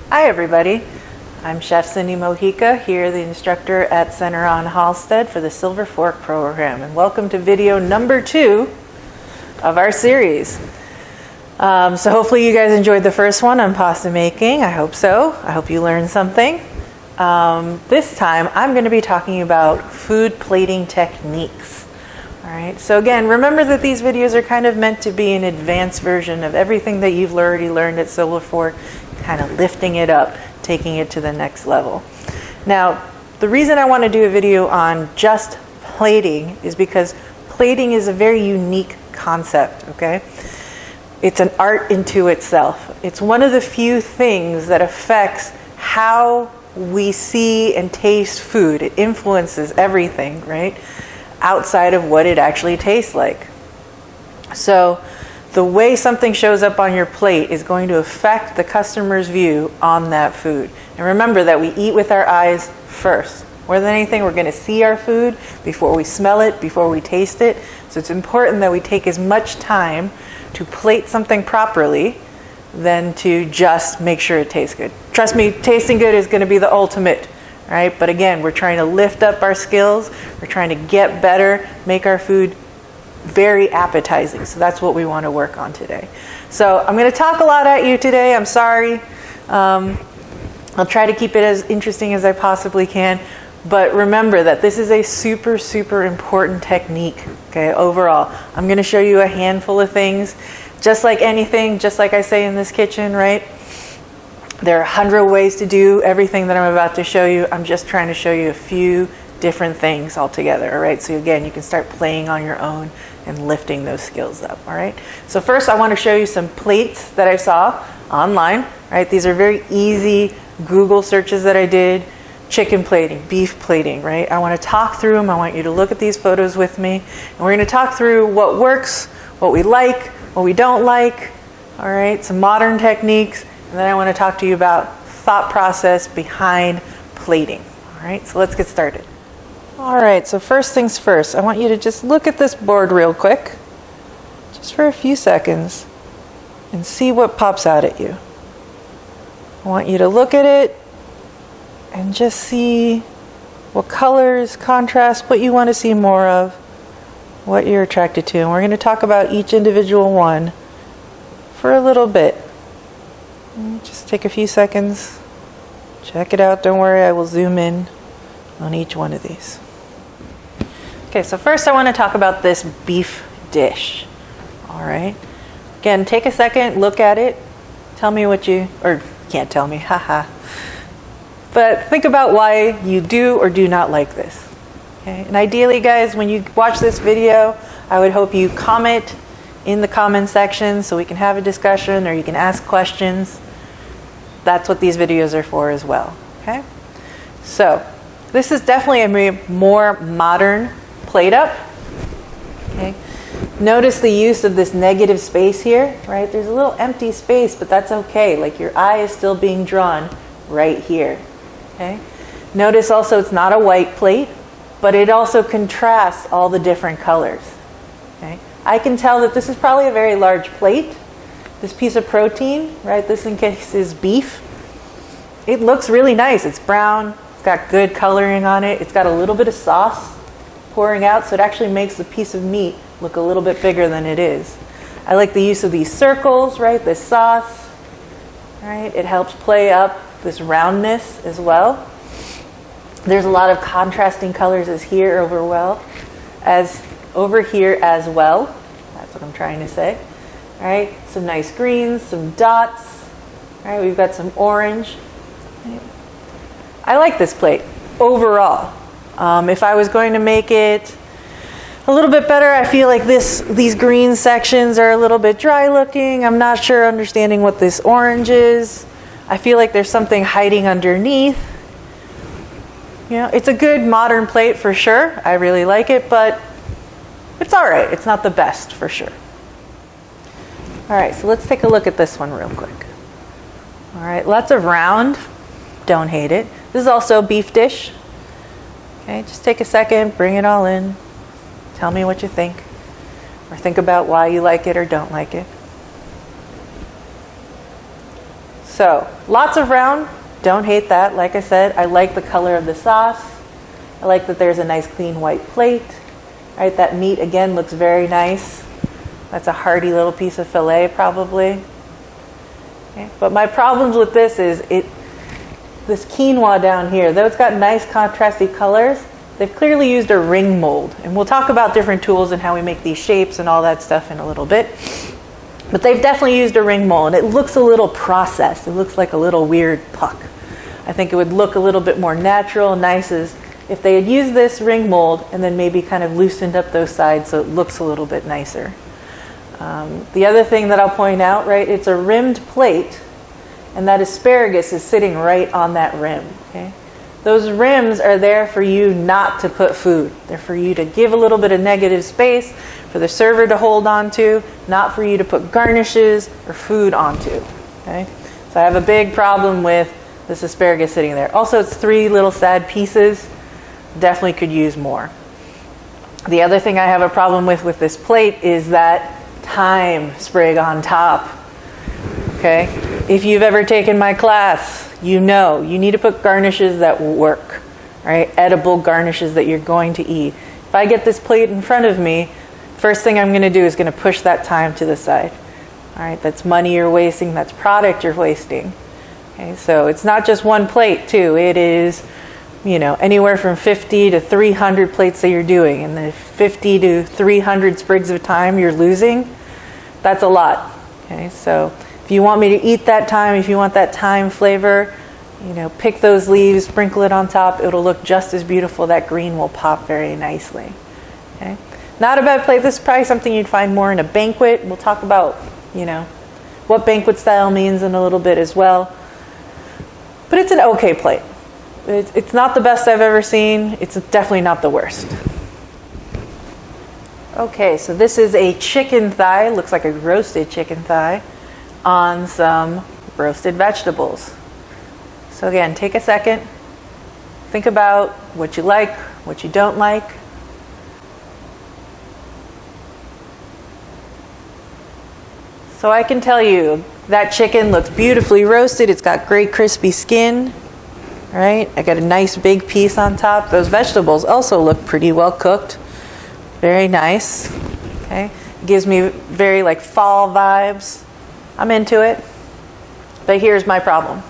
Hi everybody, I'm Chef Cindy Mojica, here the instructor at Center on Halstead for the Silver Fork program, and welcome to video number 2 of our series. So hopefully you guys enjoyed the first one on pasta making. I hope so. I hope you learned something. This time I'm going to be talking about food plating techniques. All right, so again, remember that these videos are kind of meant to be an advanced version of everything that you've already learned at Silver Fork, kind of lifting it up, taking it to the next level. Now, the reason I want to do a video on just plating is because plating is a very unique concept, okay? It's an art into itself. It's one of the few things that affects how we see and taste food. It influences everything, right? Outside of what it actually tastes like. So the way something shows up on your plate is going to affect the customer's view on that food. And remember that we eat with our eyes first. More than anything, we're going to see our food before we smell it, before we taste it. So it's important that we take as much time to plate something properly than to just make sure it tastes good. Trust me, tasting good is going to be the ultimate. Right? But again, we're trying to lift up our skills. We're trying to get better, make our food very appetizing. So that's what we want to work on today. So I'm going to talk a lot at you today. I'm sorry. I'll try to keep it as interesting as I possibly can. But remember that this is a super, super important technique, okay, overall. I'm going to show you a handful of things. Just like anything, just like I say in this kitchen, right? There are 100 ways to do everything that I'm about to show you. I'm just trying to show you a few different things altogether, all right? So again, you can start playing on your own and lifting those skills up, all right? So first I want to show you some plates that I saw online, right? These are very easy Google searches that I did. Chicken plating, beef plating, right? I want to talk through them. I want you to look at these photos with me. And we're going to talk through what works, what we like, what we don't like, all right? Some modern techniques. And then I want to talk to you about thought process behind plating. All right, so let's get started. All right, so first things first, I want you to just look at this board real quick, just for a few seconds, and see what pops out at you. I want you to look at it and just see what colors, contrast, what you want to see more of, what you're attracted to. And we're going to talk about each individual one for a little bit. Just take a few seconds, check it out. Don't worry, I will zoom in on each one of these. Okay, so first I want to talk about this beef dish. All right. Again, take a second, look at it, tell me what you, or can't tell me, haha. But think about why you do or do not like this. Okay, and ideally, guys, when you watch this video, I would hope you comment in the comment section so we can have a discussion or you can ask questions. That's what these videos are for as well, okay? So, this is definitely a more modern plate up, okay? Notice the use of this negative space here, right? There's a little empty space, but that's okay. Like your eye is still being drawn right here, okay? Notice also it's not a white plate, but it also contrasts all the different colors, okay? I can tell that this is probably a very large plate. This piece of protein, right, this in case is beef. It looks really nice. It's brown. It's got good coloring on it. It's got a little bit of sauce pouring out, so it actually makes the piece of meat look a little bit bigger than it is. I like the use of these circles, right, this sauce, right? It helps play up this roundness as well. There's a lot of contrasting colors as here over here as well. That's what I'm trying to say. All right, some nice greens, some dots. All right, we've got some orange. I like this plate overall. If I was going to make it a little bit better, I feel like these green sections are a little bit dry looking. I'm not sure understanding what this orange is. I feel like there's something hiding underneath. You know, it's a good modern plate for sure. I really like it, but it's all right. It's not the best for sure. All right, so let's take a look at this one real quick. All right, lots of round. Don't hate it. This is also a beef dish. Okay, just take a second, bring it all in. Tell me what you think. Or think about why you like it or don't like it. So lots of round, don't hate that. Like I said, I like the color of the sauce. I like that there's a nice clean white plate. All right, that meat again looks very nice. That's a hearty little piece of filet probably. Okay. But my problems with this is this quinoa down here, though it's got nice contrasty colors, they've clearly used a ring mold. And we'll talk about different tools and how we make these shapes and all that stuff in a little bit. But they've definitely used a ring mold. It looks a little processed. It looks like a little weird puck. I think it would look a little bit more natural, nice as if they had used this ring mold and then maybe kind of loosened up those sides so it looks a little bit nicer. The other thing that I'll point out, right, it's a rimmed plate, and that asparagus is sitting right on that rim. Okay? Those rims are there for you not to put food. They're for you to give a little bit of negative space for the server to hold on to, not for you to put garnishes or food onto. Okay? So I have a big problem with this asparagus sitting there. Also, it's 3 little sad pieces. Definitely could use more. The other thing I have a problem with this plate is that thyme sprig on top. Okay? If you've ever taken my class, you know you need to put garnishes that work, right? Edible garnishes that you're going to eat. If I get this plate in front of me, first thing I'm going to do is going to push that thyme to the side. All right, that's money you're wasting, that's product you're wasting. Okay, so it's not just one plate too. It is, anywhere from 50 to 300 plates that you're doing, and the 50 to 300 sprigs of thyme you're losing, that's a lot. Okay, so if you want me to eat that thyme, if you want that thyme flavor, pick those leaves, sprinkle it on top. It'll look just as beautiful. That green will pop very nicely. Okay, not a bad plate. This is probably something you'd find more in a banquet. We'll talk about, what banquet style means in a little bit as well. But it's an okay plate. It's not the best I've ever seen. It's definitely not the worst. Okay, so this is a chicken thigh. Looks like a roasted chicken thigh on some roasted vegetables. So again, take a second. Think about what you like, what you don't like. So I can tell you that chicken looks beautifully roasted. It's got great crispy skin. Right? I got a nice big piece on top. Those vegetables also look pretty well cooked. Very nice. Okay? Gives me very fall vibes. I'm into it. But here's my problem.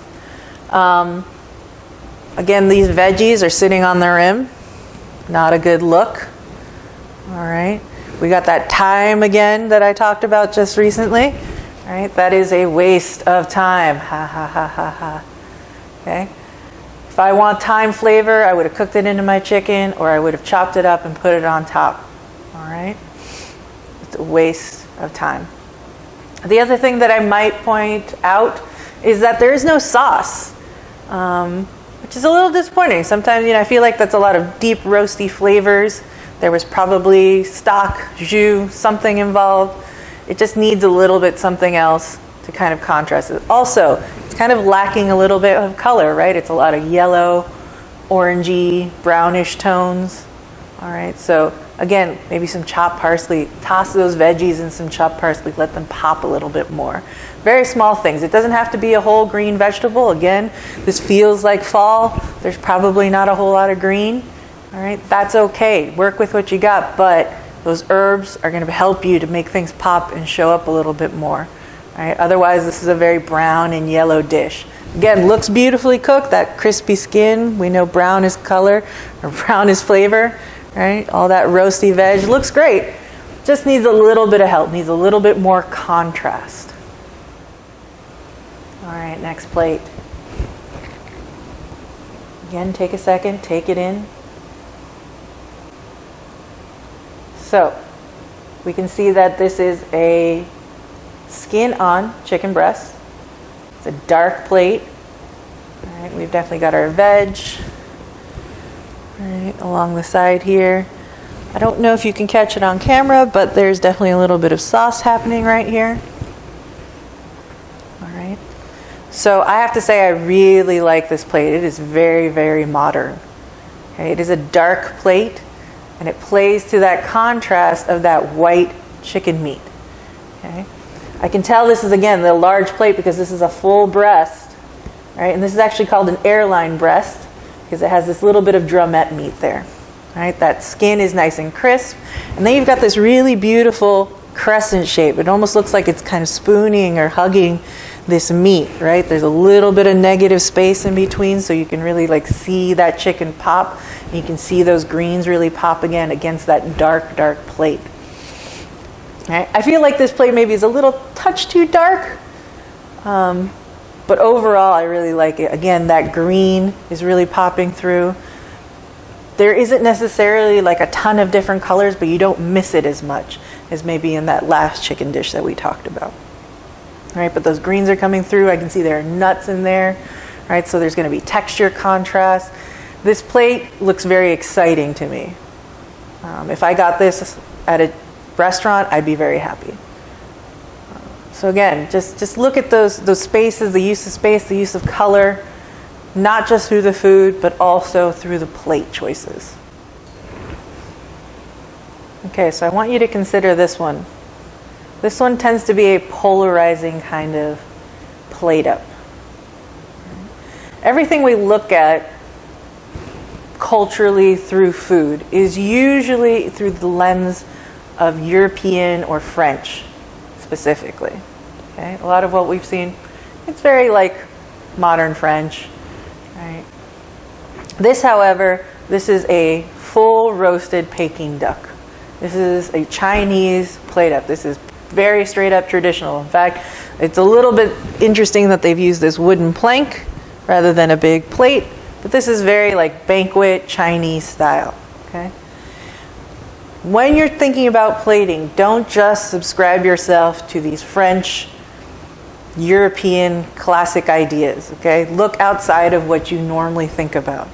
Again, these veggies are sitting on the rim. Not a good look. All right. We got that thyme again that I talked about just recently. All right. That is a waste of time. Ha ha ha ha ha. Okay. If I want thyme flavor, I would have cooked it into my chicken, or I would have chopped it up and put it on top. All right? It's a waste of time. The other thing that I might point out is that there is no sauce, which is a little disappointing. Sometimes, I feel like that's a lot of deep roasty flavors. There was probably stock, jus, something involved. It just needs a little bit something else to kind of contrast it. Also, it's kind of lacking a little bit of color, right? It's a lot of yellow, orangey, brownish tones. All right, so again, maybe some chopped parsley. Toss those veggies in some chopped parsley. Let them pop a little bit more. Very small things. It doesn't have to be a whole green vegetable. Again, this feels like fall. There's probably not a whole lot of green. All right, that's okay. Work with what you got, but those herbs are going to help you to make things pop and show up a little bit more. All right, otherwise, this is a very brown and yellow dish. Again, looks beautifully cooked. That crispy skin. We know brown is color, or brown is flavor. Right? All that roasty veg looks great. Just needs a little bit of help. Needs a little bit more contrast. All right, next plate. Again, take a second. Take it in. So, we can see that this is a skin-on chicken breast. It's a dark plate. All right, we've definitely got our veg. All right, along the side here. I don't know if you can catch it on camera, but there's definitely a little bit of sauce happening right here. All right. So I have to say I really like this plate. It is very, very modern. Okay, it is a dark plate, and it plays to that contrast of that white chicken meat. Okay. I can tell this is, again, the large plate because this is a full breast, right? And this is actually called an airline breast because it has this little bit of drumette meat there, right? That skin is nice and crisp. And then you've got this really beautiful crescent shape. It almost looks like it's kind of spooning or hugging this meat, right? There's a little bit of negative space in between so you can really like see that chicken pop. And you can see those greens really pop again against that dark, dark plate. Right? I feel like this plate maybe is a little touch too dark, but overall I really like it. Again, that green is really popping through. There isn't necessarily like a ton of different colors, but you don't miss it as much as maybe in that last chicken dish that we talked about. Right, but those greens are coming through. I can see there are nuts in there, right? So there's going to be texture contrast. This plate looks very exciting to me. If I got this at a restaurant, I'd be very happy. So again, just look at those spaces, the use of space, the use of color, not just through the food, but also through the plate choices. Okay, so I want you to consider this one. This one tends to be a polarizing kind of plate up. Everything we look at culturally through food is usually through the lens of European or French specifically. Okay? A lot of what we've seen, it's very like modern French. Right? This, however, this is a full roasted Peking duck. This is a Chinese plate up. This is very straight up traditional. In fact, it's a little bit interesting that they've used this wooden plank rather than a big plate, but this is very like banquet Chinese style. Okay? When you're thinking about plating, don't just subscribe yourself to these French, European classic ideas. Okay? Look outside of what you normally think about.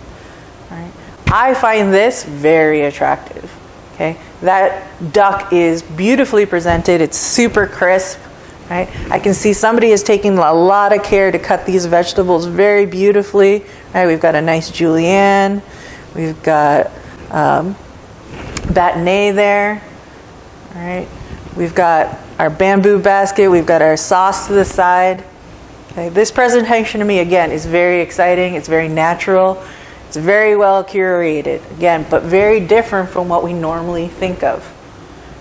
Right? I find this very attractive. Okay? That duck is beautifully presented. It's super crisp. Right? I can see somebody is taking a lot of care to cut these vegetables very beautifully. Right? We've got a nice julienne. We've got bâtonnet there. All right? We've got our bamboo basket. We've got our sauce to the side. Okay? This presentation to me, again, is very exciting. It's very natural. It's very well curated, again, but very different from what we normally think of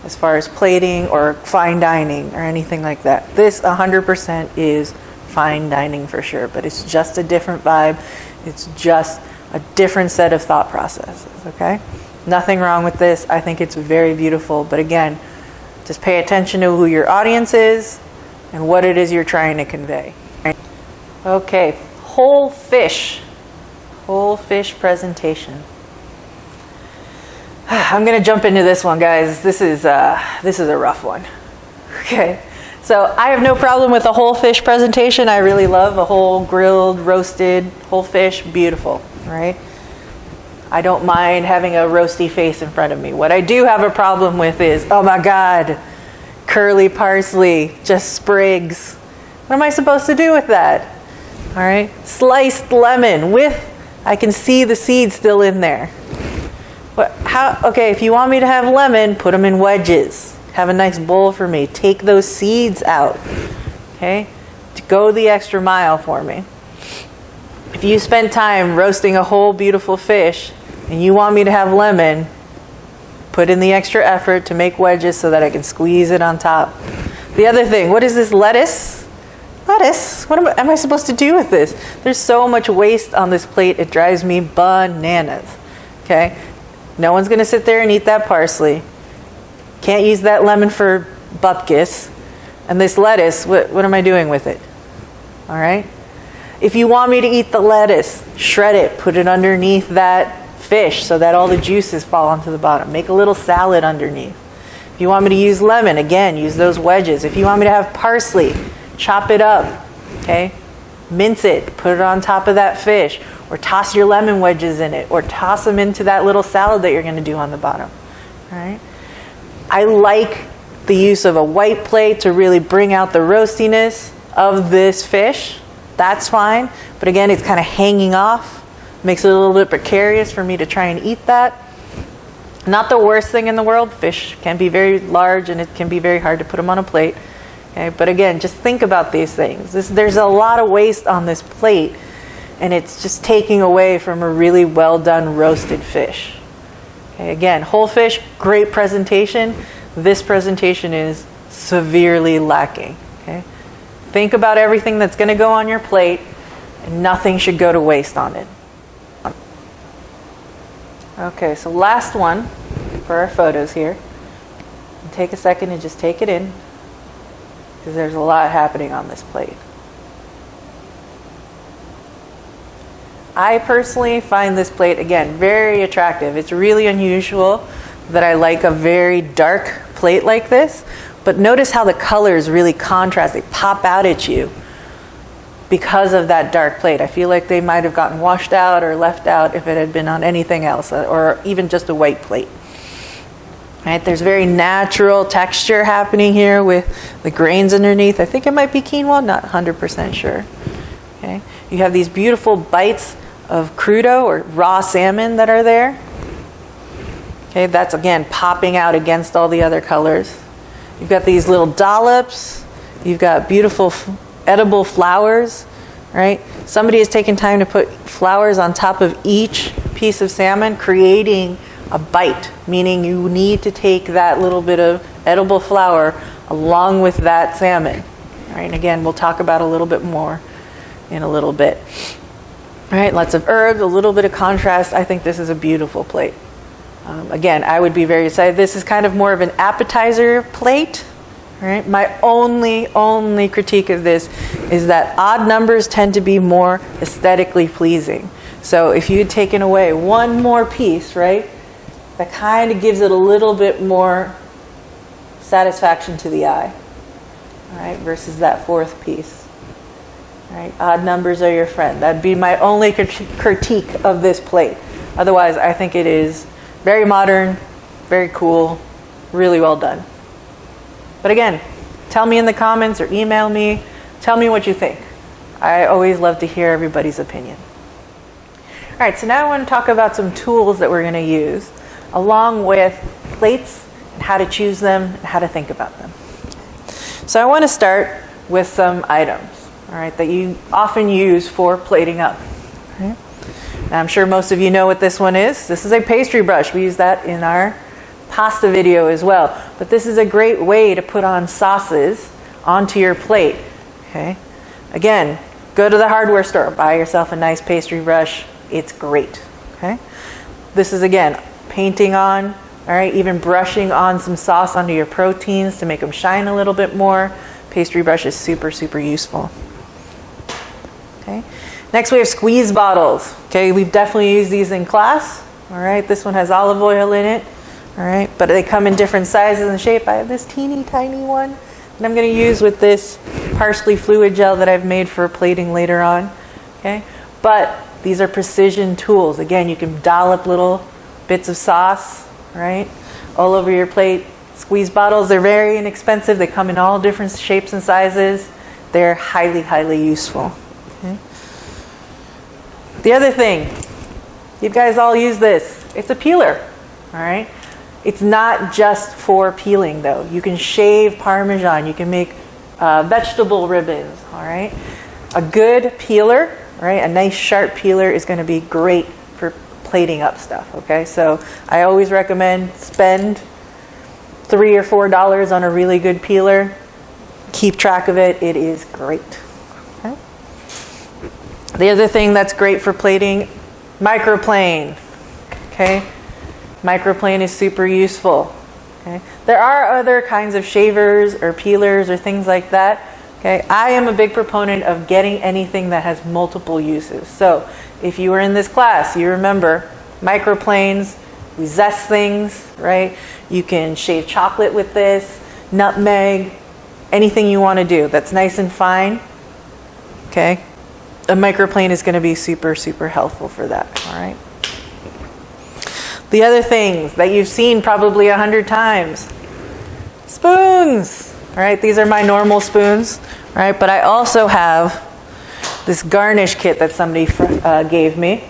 as far as plating or fine dining or anything like that. This 100% is fine dining for sure, but it's just a different vibe. It's just a different set of thought processes, okay? Nothing wrong with this. I think it's very beautiful, but again, just pay attention to who your audience is and what it is you're trying to convey. Okay, whole fish presentation. I'm going to jump into this one, guys. This is a rough one. Okay, so I have no problem with a whole fish presentation. I really love a whole grilled, roasted whole fish. Beautiful, right? I don't mind having a roasty face in front of me. What I do have a problem with is, oh my God, curly parsley, just sprigs. What am I supposed to do with that? All right, sliced lemon with, I can see the seeds still in there. Okay, if you want me to have lemon, put them in wedges. Have a nice bowl for me. Take those seeds out. Okay? To go the extra mile for me. If you spend time roasting a whole beautiful fish and you want me to have lemon, put in the extra effort to make wedges so that I can squeeze it on top. The other thing, what is this, lettuce? Lettuce? What am I supposed to do with this? There's so much waste on this plate, it drives me bananas. Okay? No one's going to sit there and eat that parsley. Can't use that lemon for bupkis. And this lettuce, what am I doing with it? All right? If you want me to eat the lettuce, shred it, put it underneath that fish so that all the juices fall onto the bottom. Make a little salad underneath. If you want me to use lemon, again, use those wedges. If you want me to have parsley, chop it up, okay? Mince it, put it on top of that fish, or toss your lemon wedges in it, or toss them into that little salad that you're going to do on the bottom, all right? I like the use of a white plate to really bring out the roastiness of this fish. That's fine, but again, it's kind of hanging off. Makes it a little bit precarious for me to try and eat that. Not the worst thing in the world. Fish can be very large and it can be very hard to put them on a plate. Okay, but again, just think about these things. There's a lot of waste on this plate, and it's just taking away from a really well done roasted fish. Okay, again, whole fish, great presentation. This presentation is severely lacking. Okay, think about everything that's going to go on your plate, and nothing should go to waste on it. Okay, so last one for our photos here. Take a second and just take it in, because there's a lot happening on this plate. I personally find this plate, again, very attractive. It's really unusual that I like a very dark plate like this, but notice how the colors really contrast. They pop out at you because of that dark plate. I feel like they might have gotten washed out or left out if it had been on anything else, or even just a white plate. Right, there's very natural texture happening here with the grains underneath. I think it might be quinoa, not 100% sure. Okay, you have these beautiful bites of crudo or raw salmon that are there. Okay, that's again popping out against all the other colors. You've got these little dollops. You've got beautiful edible flowers. Right, somebody has taken time to put flowers on top of each piece of salmon, creating a bite, meaning you need to take that little bit of edible flour along with that salmon. All right, and again, we'll talk about a little bit more in a little bit. All right, lots of herbs, a little bit of contrast. I think this is a beautiful plate. Again, I would be very excited. This is kind of more of an appetizer plate. All right, my only critique of this is that odd numbers tend to be more aesthetically pleasing. So if you had taken away one more piece, right, that kind of gives it a little bit more satisfaction to the eye, all right, versus that fourth piece. All right, odd numbers are your friend. That'd be my only critique of this plate. Otherwise, I think it is very modern, very cool, really well done. But again, tell me in the comments or email me. Tell me what you think. I always love to hear everybody's opinion. All right, so now I want to talk about some tools that we're going to use, along with plates and how to choose them and how to think about them. So I want to start with some items, all right, that you often use for plating up. Okay? Now I'm sure most of you know what this one is. This is a pastry brush. We use that in our pasta video as well. But this is a great way to put on sauces onto your plate. Okay? Again, go to the hardware store, buy yourself a nice pastry brush. It's great. Okay? This is, again, painting on, all right, even brushing on some sauce onto your proteins to make them shine a little bit more. Pastry brush is super, super useful. Okay. Next we have squeeze bottles. Okay, we've definitely used these in class. All right, this one has olive oil in it. All right, but they come in different sizes and shape. I have this teeny tiny one that I'm going to use with this parsley fluid gel that I've made for plating later on. Okay, but these are precision tools. Again, you can dollop little bits of sauce, right, all over your plate. Squeeze bottles, they're very inexpensive. They come in all different shapes and sizes. They're highly, highly useful. Okay. The other thing, you guys all use this. It's a peeler, all right? It's not just for peeling, though. You can shave Parmesan. You can make vegetable ribbons, all right? A good peeler, right, a nice sharp peeler is going to be great for plating up stuff, okay? So I always recommend spend $3 or $4 on a really good peeler. Keep track of it. It is great. Okay? The other thing that's great for plating, Microplane. Okay? Microplane is super useful. Okay? There are other kinds of shavers or peelers or things like that. Okay? I am a big proponent of getting anything that has multiple uses. So if you were in this class, you remember microplanes, we zest things, right? You can shave chocolate with this, nutmeg, anything you want to do that's nice and fine. Okay? A microplane is going to be super, super helpful for that, all right? The other things that you've seen probably 100 times. Spoons, all right? These are my normal spoons, right? But I also have this Garnish Kit that somebody gave me,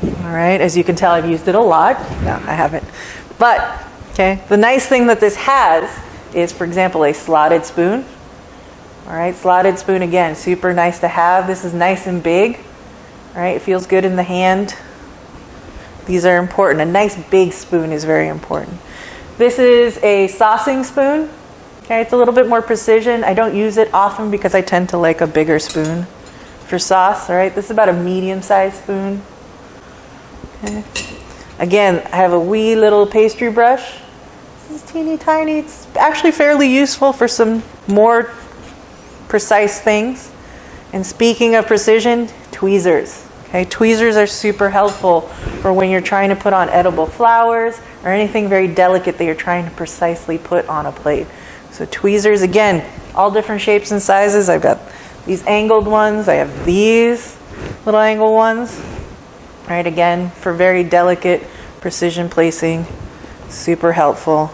all right? As you can tell, I've used it a lot. No, I haven't. But, okay, the nice thing that this has is, for example, a slotted spoon, All right, slotted spoon again, super nice to have. This is nice and big. All right, it feels good in the hand. These are important. A nice big spoon is very important. This is a saucing spoon. Okay, it's a little bit more precision. I don't use it often because I tend to like a bigger spoon for sauce. All right, this is about a medium-sized spoon. Okay. Again, I have a wee little pastry brush. This is teeny tiny. It's actually fairly useful for some more precise things. And speaking of precision, tweezers. Okay, tweezers are super helpful for when you're trying to put on edible flowers or anything very delicate that you're trying to precisely put on a plate. So tweezers, again, all different shapes and sizes. I've got these angled ones. I have these little angled ones. All right, again, for very delicate precision placing, super helpful.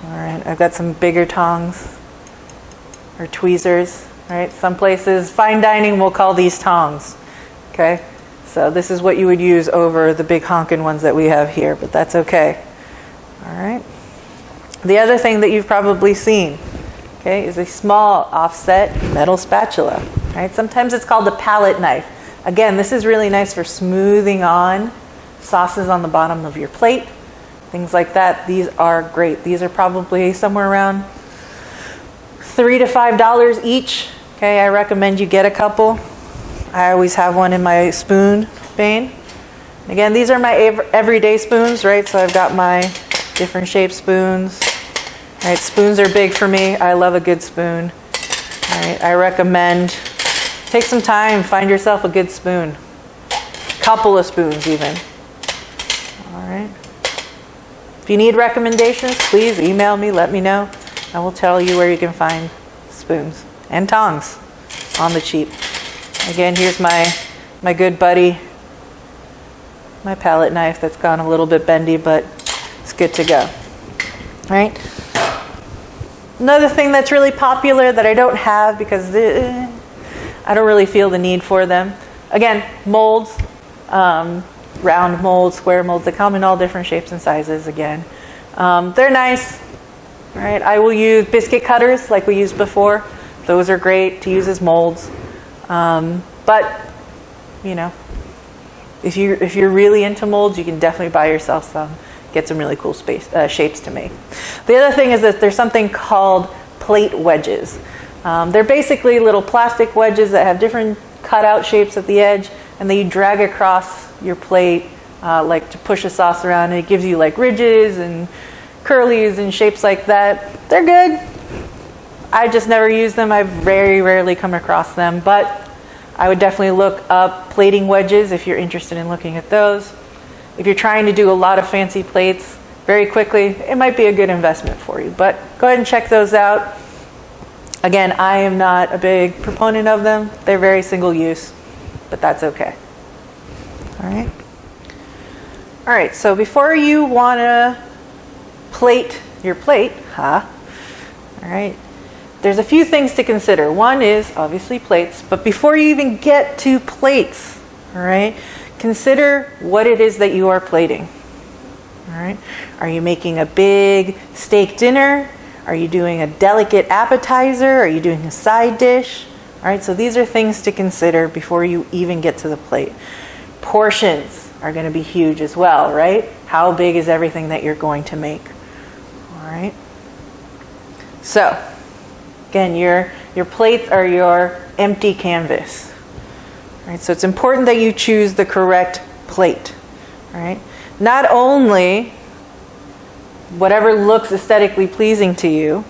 All right, I've got some bigger tongs or tweezers. Right? Some places, fine dining will call these tongs. Okay? So this is what you would use over the big honkin' ones that we have here, but that's okay. All right? The other thing that you've probably seen, okay, is a small offset metal spatula. Right? Sometimes it's called a palette knife. Again, this is really nice for smoothing on sauces on the bottom of your plate, things like that. These are great. These are probably somewhere around $3 to $5 each. Okay, I recommend you get a couple. I always have one in my spoon vein. Again, these are my everyday spoons, right? So I've got my different shaped spoons. All right, spoons are big for me. I love a good spoon. All right, I recommend take some time, find yourself a good spoon. Couple of spoons even. All right. If you need recommendations, please email me, let me know. I will tell you where you can find spoons and tongs on the cheap. Again, here's my good buddy, my palette knife that's gone a little bit bendy, but it's good to go. All right. Another thing that's really popular that I don't have because I don't really feel the need for them. Again, molds, round molds, square molds. They come in all different shapes and sizes. Again, they're nice. All right. I will use biscuit cutters like we used before. Those are great to use as molds. But, you know, if you're really into molds, you can definitely buy yourself some. Get some really cool shapes to make. The other thing is that there's something called plate wedges. They're basically little plastic wedges that have different cutout shapes at the edge, and then you drag across your plate like to push a sauce around, and it gives you like ridges and curlies and shapes like that. They're good. I just never use them. I very rarely come across them, but I would definitely look up plating wedges if you're interested in looking at those. If you're trying to do a lot of fancy plates very quickly, it might be a good investment for you, but go ahead and check those out. Again, I am not a big proponent of them. They're very single use, but that's okay. All right. All right, so before you want to plate your plate, all right, there's a few things to consider. One is obviously plates, but before you even get to plates, all right, consider what it is that you are plating. All right, are you making a big steak dinner? Are you doing a delicate appetizer? Are you doing a side dish? All right, so these are things to consider before you even get to the plate. Portions are going to be huge as well, right? How big is everything that you're going to make? All right. So, again, your plates are your empty canvas. All right, so it's important that you choose the correct plate. All right. Not only whatever looks aesthetically pleasing to you,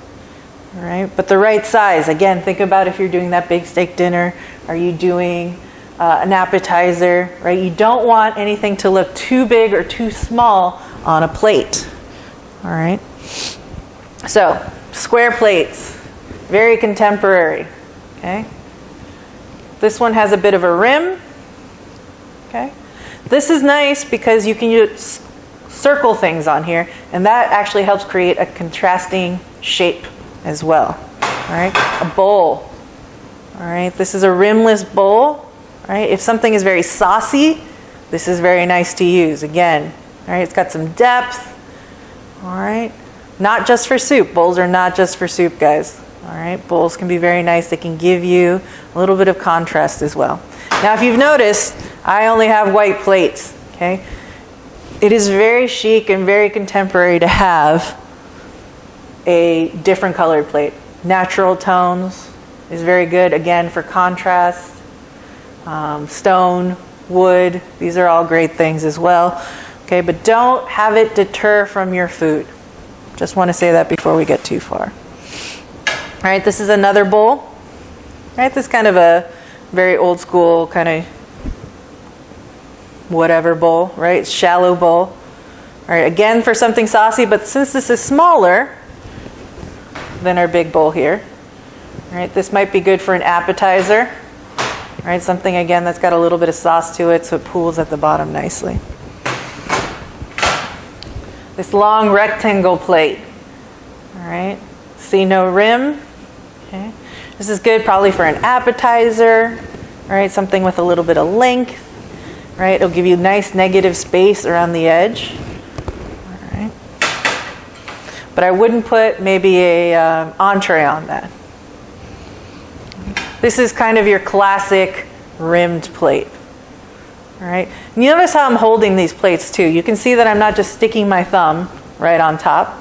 all right, but the right size. Again, think about if you're doing that big steak dinner. Are you doing an appetizer, right? You don't want anything to look too big or too small on a plate. All right. So, square plates, very contemporary. Okay. This one has a bit of a rim. Okay. This is nice because you can use circle things on here, and that actually helps create a contrasting shape as well. All right. A bowl. All right. This is a rimless bowl. All right. If something is very saucy, this is very nice to use. Again, all right. It's got some depth. All right. Not just for soup. Bowls are not just for soup, guys. All right, bowls can be very nice. They can give you a little bit of contrast as well. Now, if you've noticed, I only have white plates, okay? It is very chic and very contemporary to have a different colored plate. Natural tones is very good, again, for contrast. Stone, wood, these are all great things as well. Okay, but don't have it deter from your food. Just want to say that before we get too far. All right, this is another bowl. All right, this is kind of a very old school kind of whatever bowl, right? Shallow bowl. All right, again for something saucy, but since this is smaller than our big bowl here, all right, this might be good for an appetizer. All right, something again that's got a little bit of sauce to it so it pools at the bottom nicely. This long rectangle plate. All right, see no rim. Okay, this is good probably for an appetizer. All right, something with a little bit of length. Right, it'll give you nice negative space around the edge. All right, but I wouldn't put maybe a entree on that. This is kind of your classic rimmed plate. All right, and you notice how I'm holding these plates too. You can see that I'm not just sticking my thumb right on top.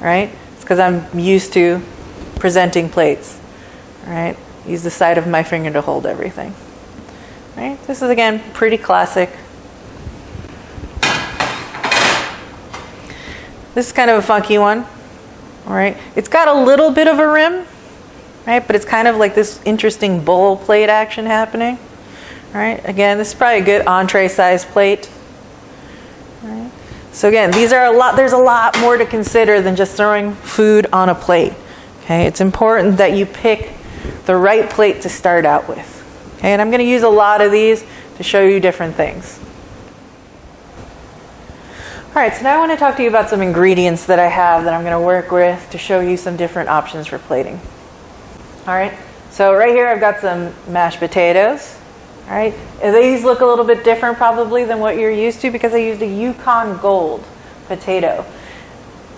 Right, it's because I'm used to presenting plates. All right, use the side of my finger to hold everything. Right? This is again pretty classic. This is kind of a funky one. All right, it's got a little bit of a rim, right? But it's kind of like this interesting bowl plate action happening. All right, again, this is probably a good entree size plate. All right. So again, these are a lot. There's a lot more to consider than just throwing food on a plate. Okay, it's important that you pick the right plate to start out with. Okay, and I'm going to use a lot of these to show you different things. All right, so now I want to talk to you about some ingredients that I have that I'm going to work with to show you some different options for plating. All right, so right here I've got some mashed potatoes. All right, and these look a little bit different probably than what you're used to because I used a Yukon Gold potato.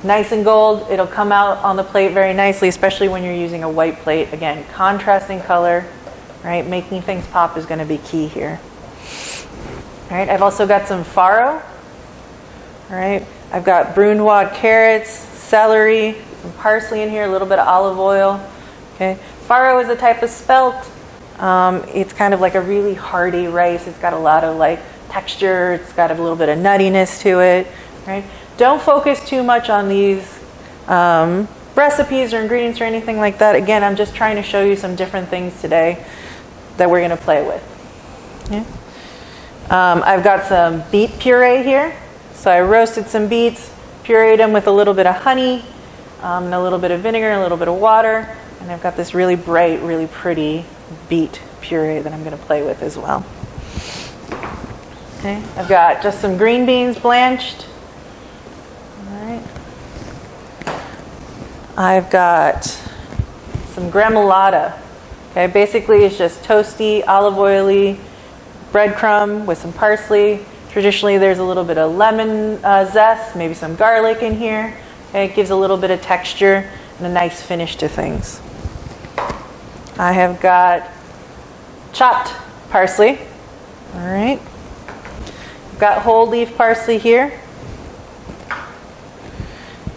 Nice and gold, it'll come out on the plate very nicely, especially when you're using a white plate. Again, contrasting color, right? Making things pop is going to be key here. All right, I've also got some farro. All right, I've got brunoise carrots, celery, some parsley in here, a little bit of olive oil. Okay, farro is a type of spelt. It's kind of like a really hearty rice. It's got a lot of like texture. It's got a little bit of nuttiness to it. Right? Don't focus too much on these recipes or ingredients or anything like that. Again, I'm just trying to show you some different things today that we're going to play with. Yeah. I've got some beet puree here. So I roasted some beets, pureed them with a little bit of honey, and a little bit of vinegar, and a little bit of water. And I've got this really bright, really pretty beet puree that I'm going to play with as well. Okay, I've got just some green beans blanched. All right. I've got some Gremolata. Okay, basically it's just toasty, olive oily breadcrumb with some parsley. Traditionally there's a little bit of lemon zest, maybe some garlic in here. Okay, it gives a little bit of texture and a nice finish to things. I have got chopped parsley. All right. I've got whole leaf parsley here.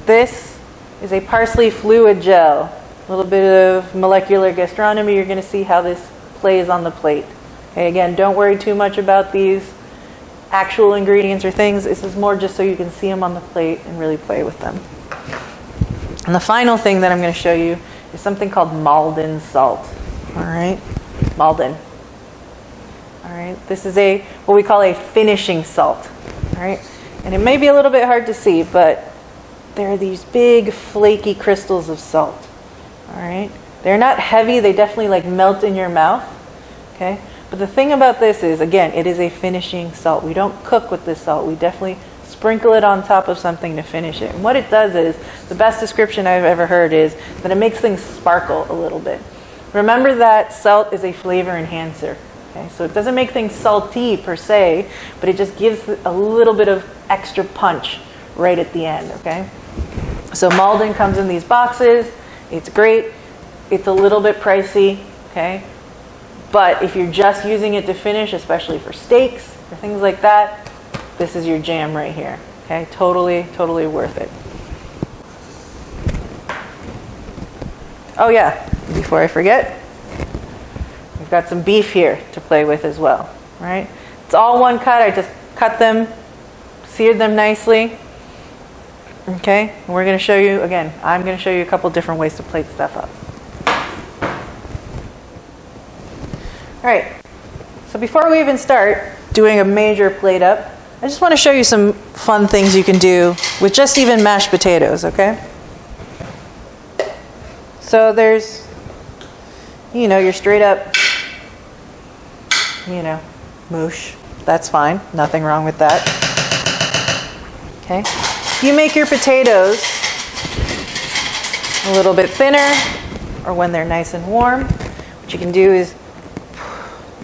This is a parsley fluid gel. A little bit of molecular gastronomy. You're going to see how this plays on the plate. Okay, again, don't worry too much about these actual ingredients or things. This is more just so you can see them on the plate and really play with them. And the final thing that I'm going to show you is something called Malden Salt. All right, Malden. All right, this is what we call a finishing salt. All right, and it may be a little bit hard to see, but there are these big flaky crystals of salt. All right, they're not heavy. They definitely like melt in your mouth. Okay, but the thing about this is, again, it is a finishing salt. We don't cook with this salt. We definitely sprinkle it on top of something to finish it. And what it does is, the best description I've ever heard is that it makes things sparkle a little bit. Remember that salt is a flavor enhancer. Okay, so it doesn't make things salty per se, but it just gives a little bit of extra punch right at the end. Okay, so Malden comes in these boxes. It's great. It's a little bit pricey, okay? But if you're just using it to finish, especially for steaks or things like that, this is your jam right here, okay? Totally, totally worth it. Oh yeah, before I forget, we've got some beef here to play with as well, right? It's all one cut. I just cut them, seared them nicely. Okay, and we're going to show you, again, I'm going to show you a couple different ways to plate stuff up. All right, so before we even start doing a major plate up, I just want to show you some fun things you can do with just even mashed potatoes, okay? So there's, your straight up, moosh. That's fine, nothing wrong with that. Okay. You make your potatoes a little bit thinner, or when they're nice and warm, what you can do is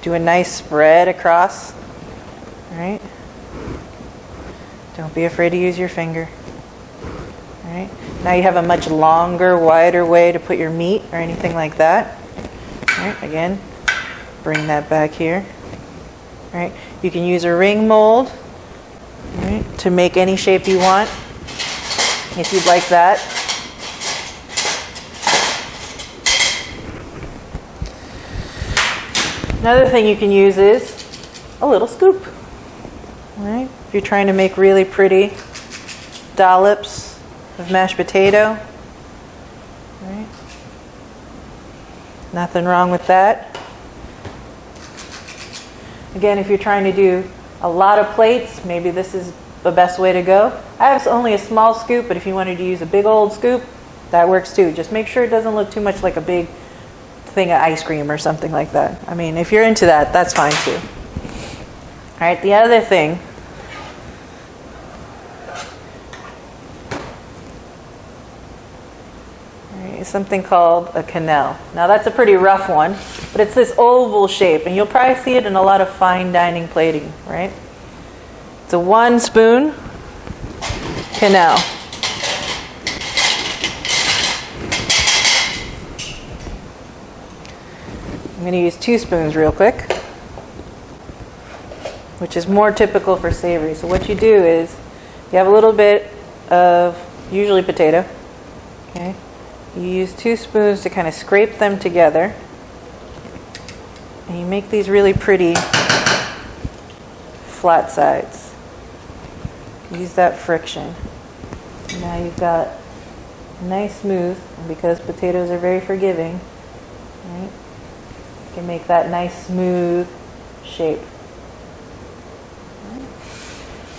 do a nice spread across. All right? Don't be afraid to use your finger. All right? Now you have a much longer, wider way to put your meat or anything like that. All right? Again, bring that back here. All right? You can use a ring mold, all right, to make any shape you want, if you'd like that. Another thing you can use is a little scoop. All right? If you're trying to make really pretty dollops of mashed potato. All right? Nothing wrong with that. Again, if you're trying to do a lot of plates, maybe this is the best way to go. I have only a small scoop, but if you wanted to use a big old scoop, that works too. Just make sure it doesn't look too much like a big thing of ice cream or something like that. I mean, if you're into that, that's fine too. All right, the other thing is something called a quenelle. Now that's a pretty rough one, but it's this oval shape, and you'll probably see it in a lot of fine dining plating, right? It's a 1 spoon quenelle. I'm going to use 2 spoons real quick, which is more typical for savory. So what you do is you have a little bit of usually potato, okay? You use 2 spoons to kind of scrape them together, and you make these really pretty flat sides. Use that friction. Now you've got nice smooth, and because potatoes are very forgiving, right, you can make that nice smooth shape.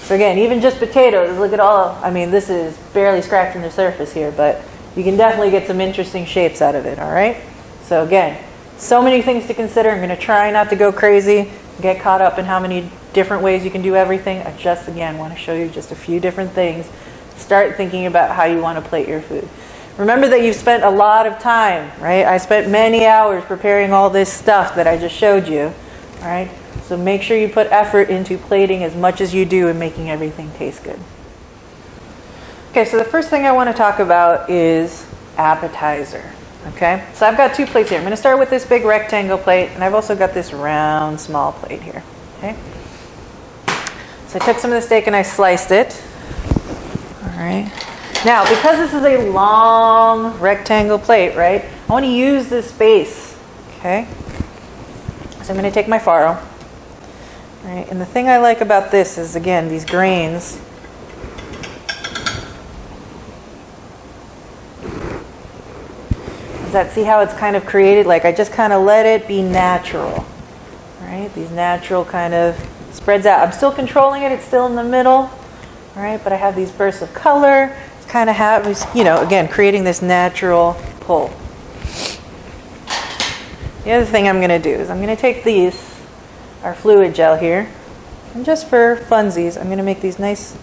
So again, even just potatoes, look at all, I mean, this is barely scratching the surface here, but you can definitely get some interesting shapes out of it, all right? So again, so many things to consider. I'm going to try not to go crazy, get caught up in how many different ways you can do everything. I just, again, want to show you just a few different things. Start thinking about how you want to plate your food. Remember that you've spent a lot of time, right? I spent many hours preparing all this stuff that I just showed you, all right? So make sure you put effort into plating as much as you do in making everything taste good. Okay, so the first thing I want to talk about is appetizer. Okay, so I've got 2 plates here. I'm going to start with this big rectangle plate, and I've also got this round small plate here. Okay, so I took some of the steak and I sliced it. All right. Now, because this is a long rectangle plate, right, I want to use this space. Okay, so I'm going to take my faro. All right, and the thing I like about this is, again, these grains. That see how it's kind of created? Like I just kind of let it be natural, right? These natural kind of spreads out. I'm still controlling it. It's still in the middle, right? But I have these bursts of color. It's kind of again, creating this natural pull. The other thing I'm going to do is I'm going to take our fluid gel here, and just for funsies, I'm going to make these nice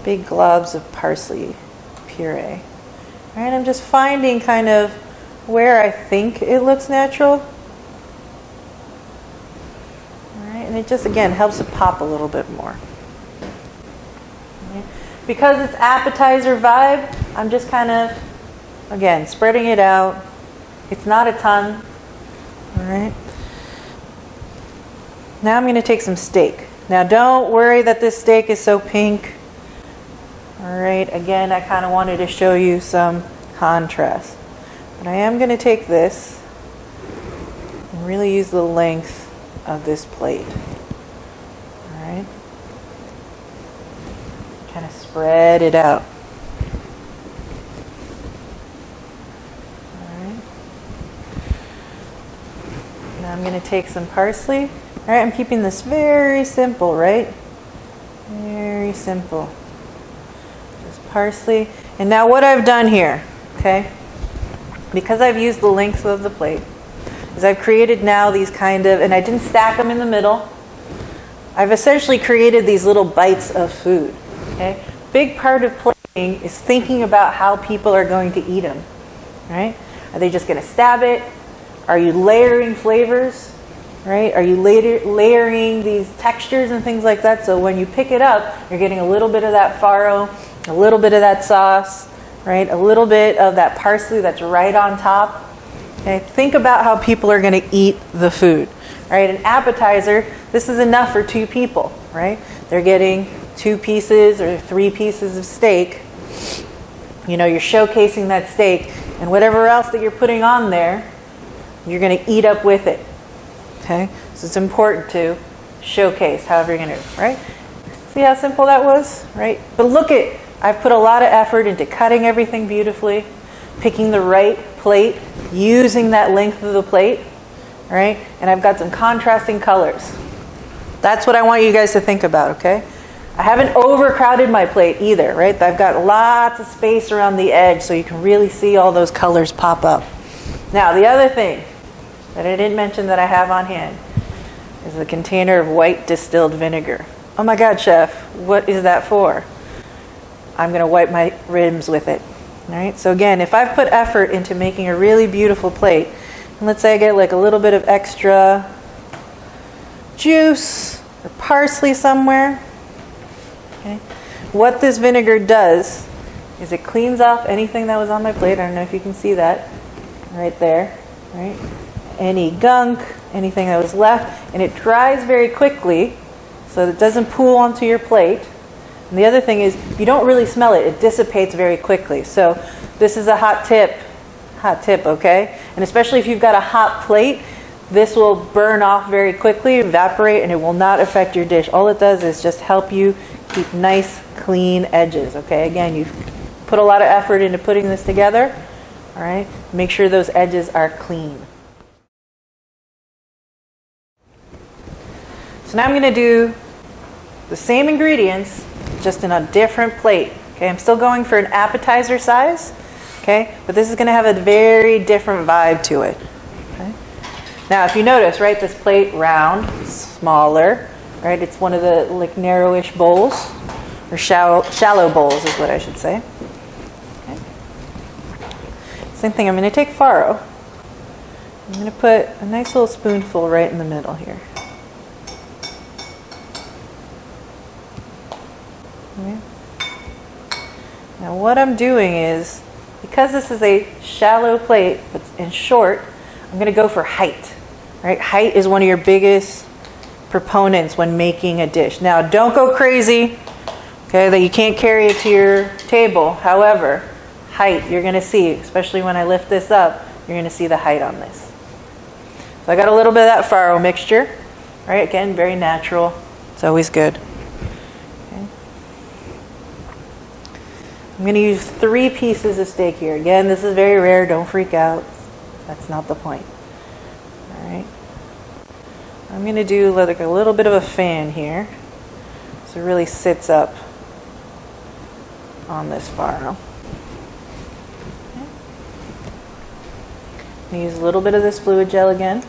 big globs of parsley puree. All right, I'm just finding kind of where I think it looks natural. All right, and it just, again, helps it pop a little bit more. Right. Because it's appetizer vibe, I'm just kind of, again, spreading it out, It's not a ton. All right. Now I'm going to take some steak. Now don't worry that this steak is so pink. All right, again, I kind of wanted to show you some contrast. But I am going to take this and really use the length of this plate. All right. Kind of spread it out. All right. Now I'm going to take some parsley. All right, I'm keeping this very simple, right? Very simple. Just parsley. And now what I've done here, okay, because I've used the length of the plate, is I've created now these kind of, and I didn't stack them in the middle. I've essentially created these little bites of food, okay? Big part of plating is thinking about how people are going to eat them, right? Are they just going to stab it? Are you layering flavors? Right? Are you layering these textures and things like that? So when you pick it up, you're getting a little bit of that farro, a little bit of that sauce, right? A little bit of that parsley that's right on top. Okay? Think about how people are going to eat the food. Right? An appetizer, this is enough for 2 people, right? They're getting 2 pieces or 3 pieces of steak. You know, you're showcasing that steak, and whatever else that you're putting on there, you're going to eat up with it. Okay, so it's important to showcase however you're going to, right? See how simple that was, right? But look at, I've put a lot of effort into cutting everything beautifully, picking the right plate, using that length of the plate, right? And I've got some contrasting colors. That's what I want you guys to think about, okay? I haven't overcrowded my plate either, right? I've got lots of space around the edge so you can really see all those colors pop up. Now, the other thing that I didn't mention that I have on hand is a container of white distilled vinegar. Oh my God, chef, what is that for? I'm going to wipe my rims with it. All right. So again, if I've put effort into making a really beautiful plate, and let's say I get like a little bit of extra juice or parsley somewhere, okay, what this vinegar does is it cleans off anything that was on my plate. I don't know if you can see that right there, right? Any gunk, anything that was left, and it dries very quickly so that it doesn't pool onto your plate. And the other thing is, you don't really smell it. It dissipates very quickly. So this is a hot tip, okay? And especially if you've got a hot plate, this will burn off very quickly, evaporate, and it will not affect your dish. All it does is just help you keep nice, clean edges, okay? Again, you've put a lot of effort into putting this together, all right? Make sure those edges are clean. So now I'm going to do the same ingredients, just in a different plate. Okay, I'm still going for an appetizer size, okay, but this is going to have a very different vibe to it. Okay? Now, if you notice, right, this plate round, smaller, right? It's one of the like narrowish bowls, or shallow bowls is what I should say. Okay. Same thing. I'm going to take farro. I'm going to put a nice little spoonful right in the middle here. Now what I'm doing is, because this is a shallow plate but in short, I'm going to go for height. Right? Height is one of your biggest proponents when making a dish. Now don't go crazy, okay, that you can't carry it to your table. However, height, you're going to see, especially when I lift this up, you're going to see the height on this. So I got a little bit of that farro mixture. Right? Again, very natural. It's always good. I'm going to use 3 pieces of steak here. Again, this is very rare. Don't freak out. That's not the point. All right. I'm going to do like a little bit of a fan here, so it really sits up on this farro. Okay. I'm going to use a little bit of this fluid gel again.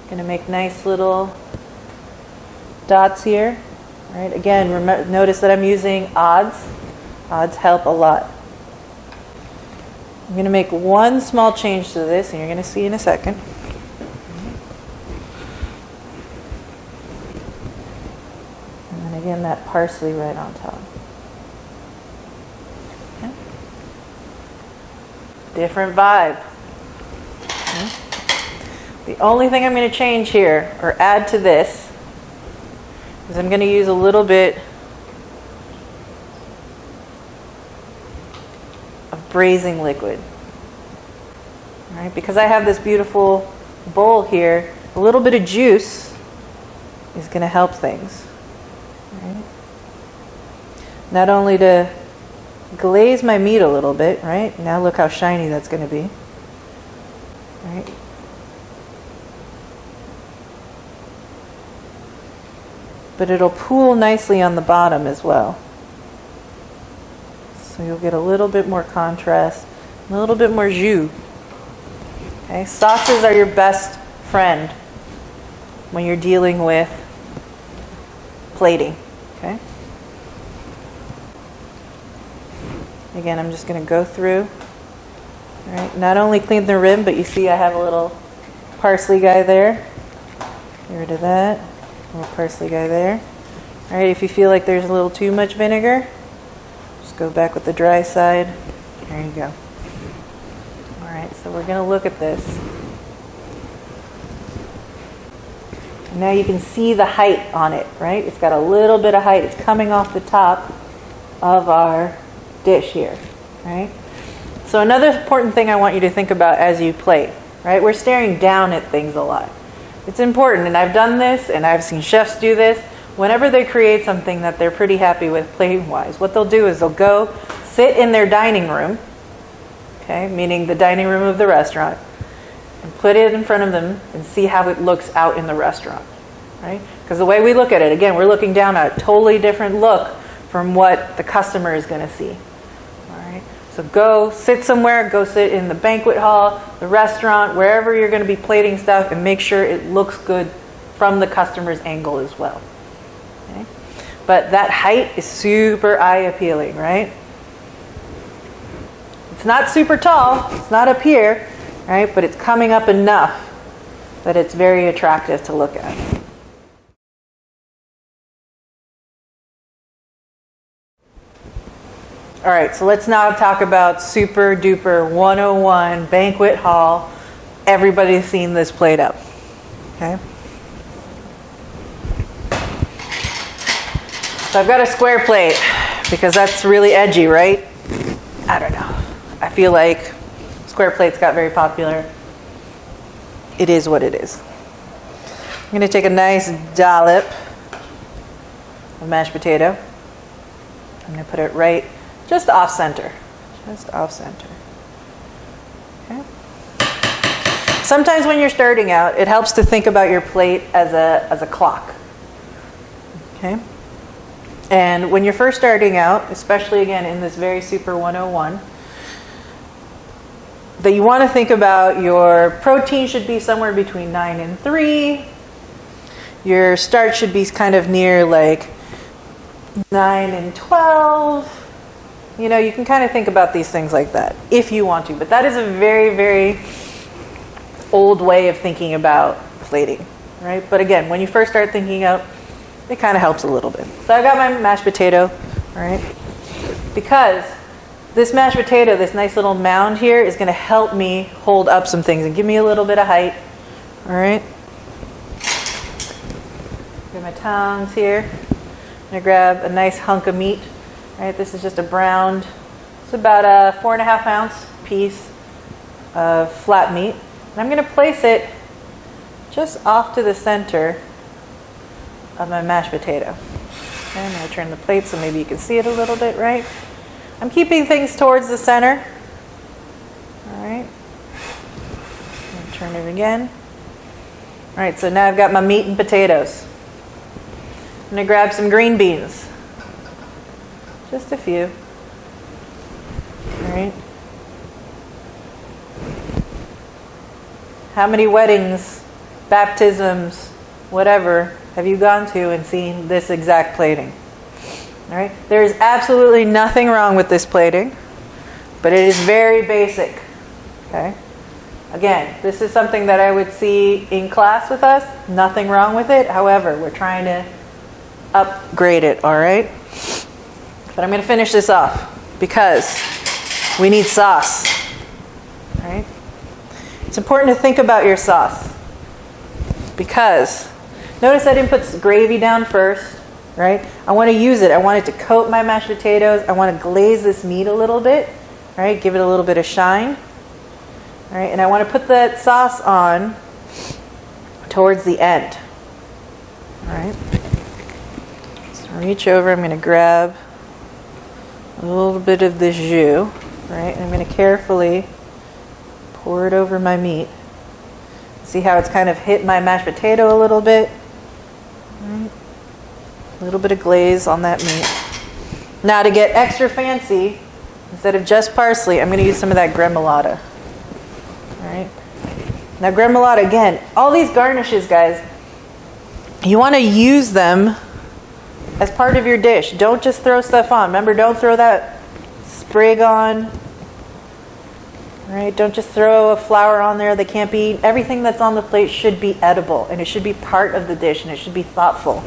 Going to make nice little dots here. All right. Again, notice that I'm using odds. Odds help a lot. I'm going to make one small change to this, and you're going to see in a second. And then again, that parsley right on top. Okay. Different vibe. The only thing I'm going to change here, or add to this, is I'm going to use a little bit of Braising Liquid. All right, because I have this beautiful bowl here, a little bit of juice is going to help things. All right. Not only to glaze my meat a little bit, right? Now look how shiny that's going to be. Right? But it'll pool nicely on the bottom as well. So you'll get a little bit more contrast, a little bit more jus. Okay? Sauces are your best friend when you're dealing with plating. Okay? Again, I'm just going to go through. All right, not only clean the rim, but you see I have a little parsley guy there. Get rid of that. A little parsley guy there. All right, if you feel like there's a little too much vinegar, just go back with the dry side. There you go. All right, so we're going to look at this. And now you can see the height on it, right? It's got a little bit of height. It's coming off the top of our dish here, right? So another important thing I want you to think about as you plate, right? We're staring down at things a lot. It's important, and I've done this, and I've seen chefs do this. Whenever they create something that they're pretty happy with plating-wise, what they'll do is they'll go sit in their dining room, okay, meaning the dining room of the restaurant, and put it in front of them and see how it looks out in the restaurant, right? Because the way we look at it, again, we're looking down at a totally different look from what the customer is going to see. So go sit somewhere, go sit in the banquet hall, the restaurant, wherever you're going to be plating stuff, and make sure it looks good from the customer's angle as well. Okay? But that height is super eye appealing, right? It's not super tall, it's not up here, right? But it's coming up enough that it's very attractive to look at. All right, so let's now talk about super duper 101 banquet hall. Everybody's seen this plate up. Okay. So I've got a square plate because that's really edgy, right? I don't know. I feel like square plates got very popular. It is what it is. I'm going to take a nice dollop of mashed potato. I'm going to put it right just off center. Just off center. Okay. Sometimes when you're starting out, it helps to think about your plate as a clock. Okay? And when you're first starting out, especially again in this very super 101, that you want to think about your protein should be somewhere between 9 and 3. Your starch should be kind of near like 9 and 12. You know, you can kind of think about these things like that if you want to. But that is a very, very old way of thinking about plating, right? But again, when you first start thinking out, it kind of helps a little bit. So I've got my mashed potato, all right? Because this mashed potato, this nice little mound here, is going to help me hold up some things and give me a little bit of height, all right? Get my tongs here. I'm going to grab a nice hunk of meat. Right, this is just a browned, it's about a 4.5 ounce piece of flat meat. And I'm going to place it just off to the center of my mashed potato. Okay, I'm going to turn the plate so maybe you can see it a little bit, right? I'm keeping things towards the center. All right. Turn it again. All right, so now I've got my meat and potatoes. I'm going to grab some green beans. Just a few. All right. How many weddings, baptisms, whatever, have you gone to and seen this exact plating? All right. There is absolutely nothing wrong with this plating, but it is very basic. Okay. Again, this is something that I would see in class with us. Nothing wrong with it. However, we're trying to upgrade it. All right. But I'm going to finish this off because we need sauce, right? It's important to think about your sauce. because notice I didn't put gravy down first, right? I want to use it. I want it to coat my mashed potatoes. I want to glaze this meat a little bit, right? Give it a little bit of shine, right? And I want to put that sauce on towards the end, all right? So reach over. I'm going to grab a little bit of the jus, right? And I'm going to carefully pour it over my meat. See how it's kind of hit my mashed potato a little bit? Right. A little bit of glaze on that meat. Now to get extra fancy, instead of just parsley, I'm going to use some of that Gremolata. All right. Now Gremolata, again, all these garnishes, guys, you want to use them as part of your dish. Don't just throw stuff on. Remember, don't throw that sprig on. Right? Don't just throw a flower on there that can't be eaten. Everything that's on the plate should be edible, and it should be part of the dish, and it should be thoughtful.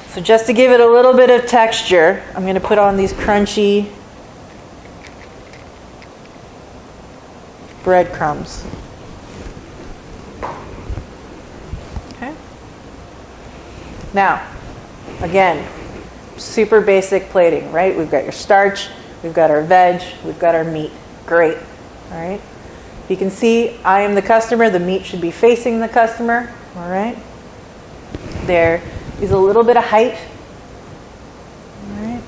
So just to give it a little bit of texture, I'm going to put on these crunchy breadcrumbs. Okay. Now, again, super basic plating, right? We've got your starch. We've got our veg, we've got our meat. Great, all right? You can see I am the customer, the meat should be facing the customer, all right? There is a little bit of height, all right?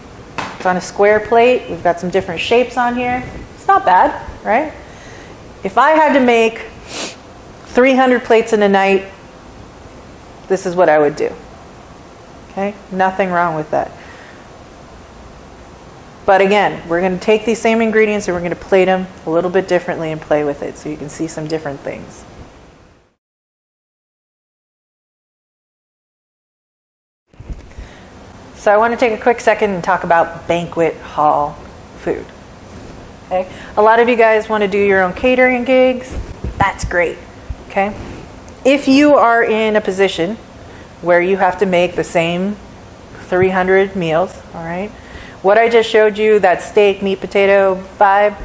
It's on a square plate, we've got some different shapes on here. It's not bad, right? If I had to make 300 plates in a night, this is what I would do, okay? Nothing wrong with that. But again, we're going to take these same ingredients and we're going to plate them a little bit differently and play with it so you can see some different things. So I want to take a quick second and talk about banquet hall food. Okay? A lot of you guys want to do your own catering gigs. That's great. Okay? If you are in a position where you have to make the same 300 meals, all right? What I just showed you, that steak, meat, potato vibe,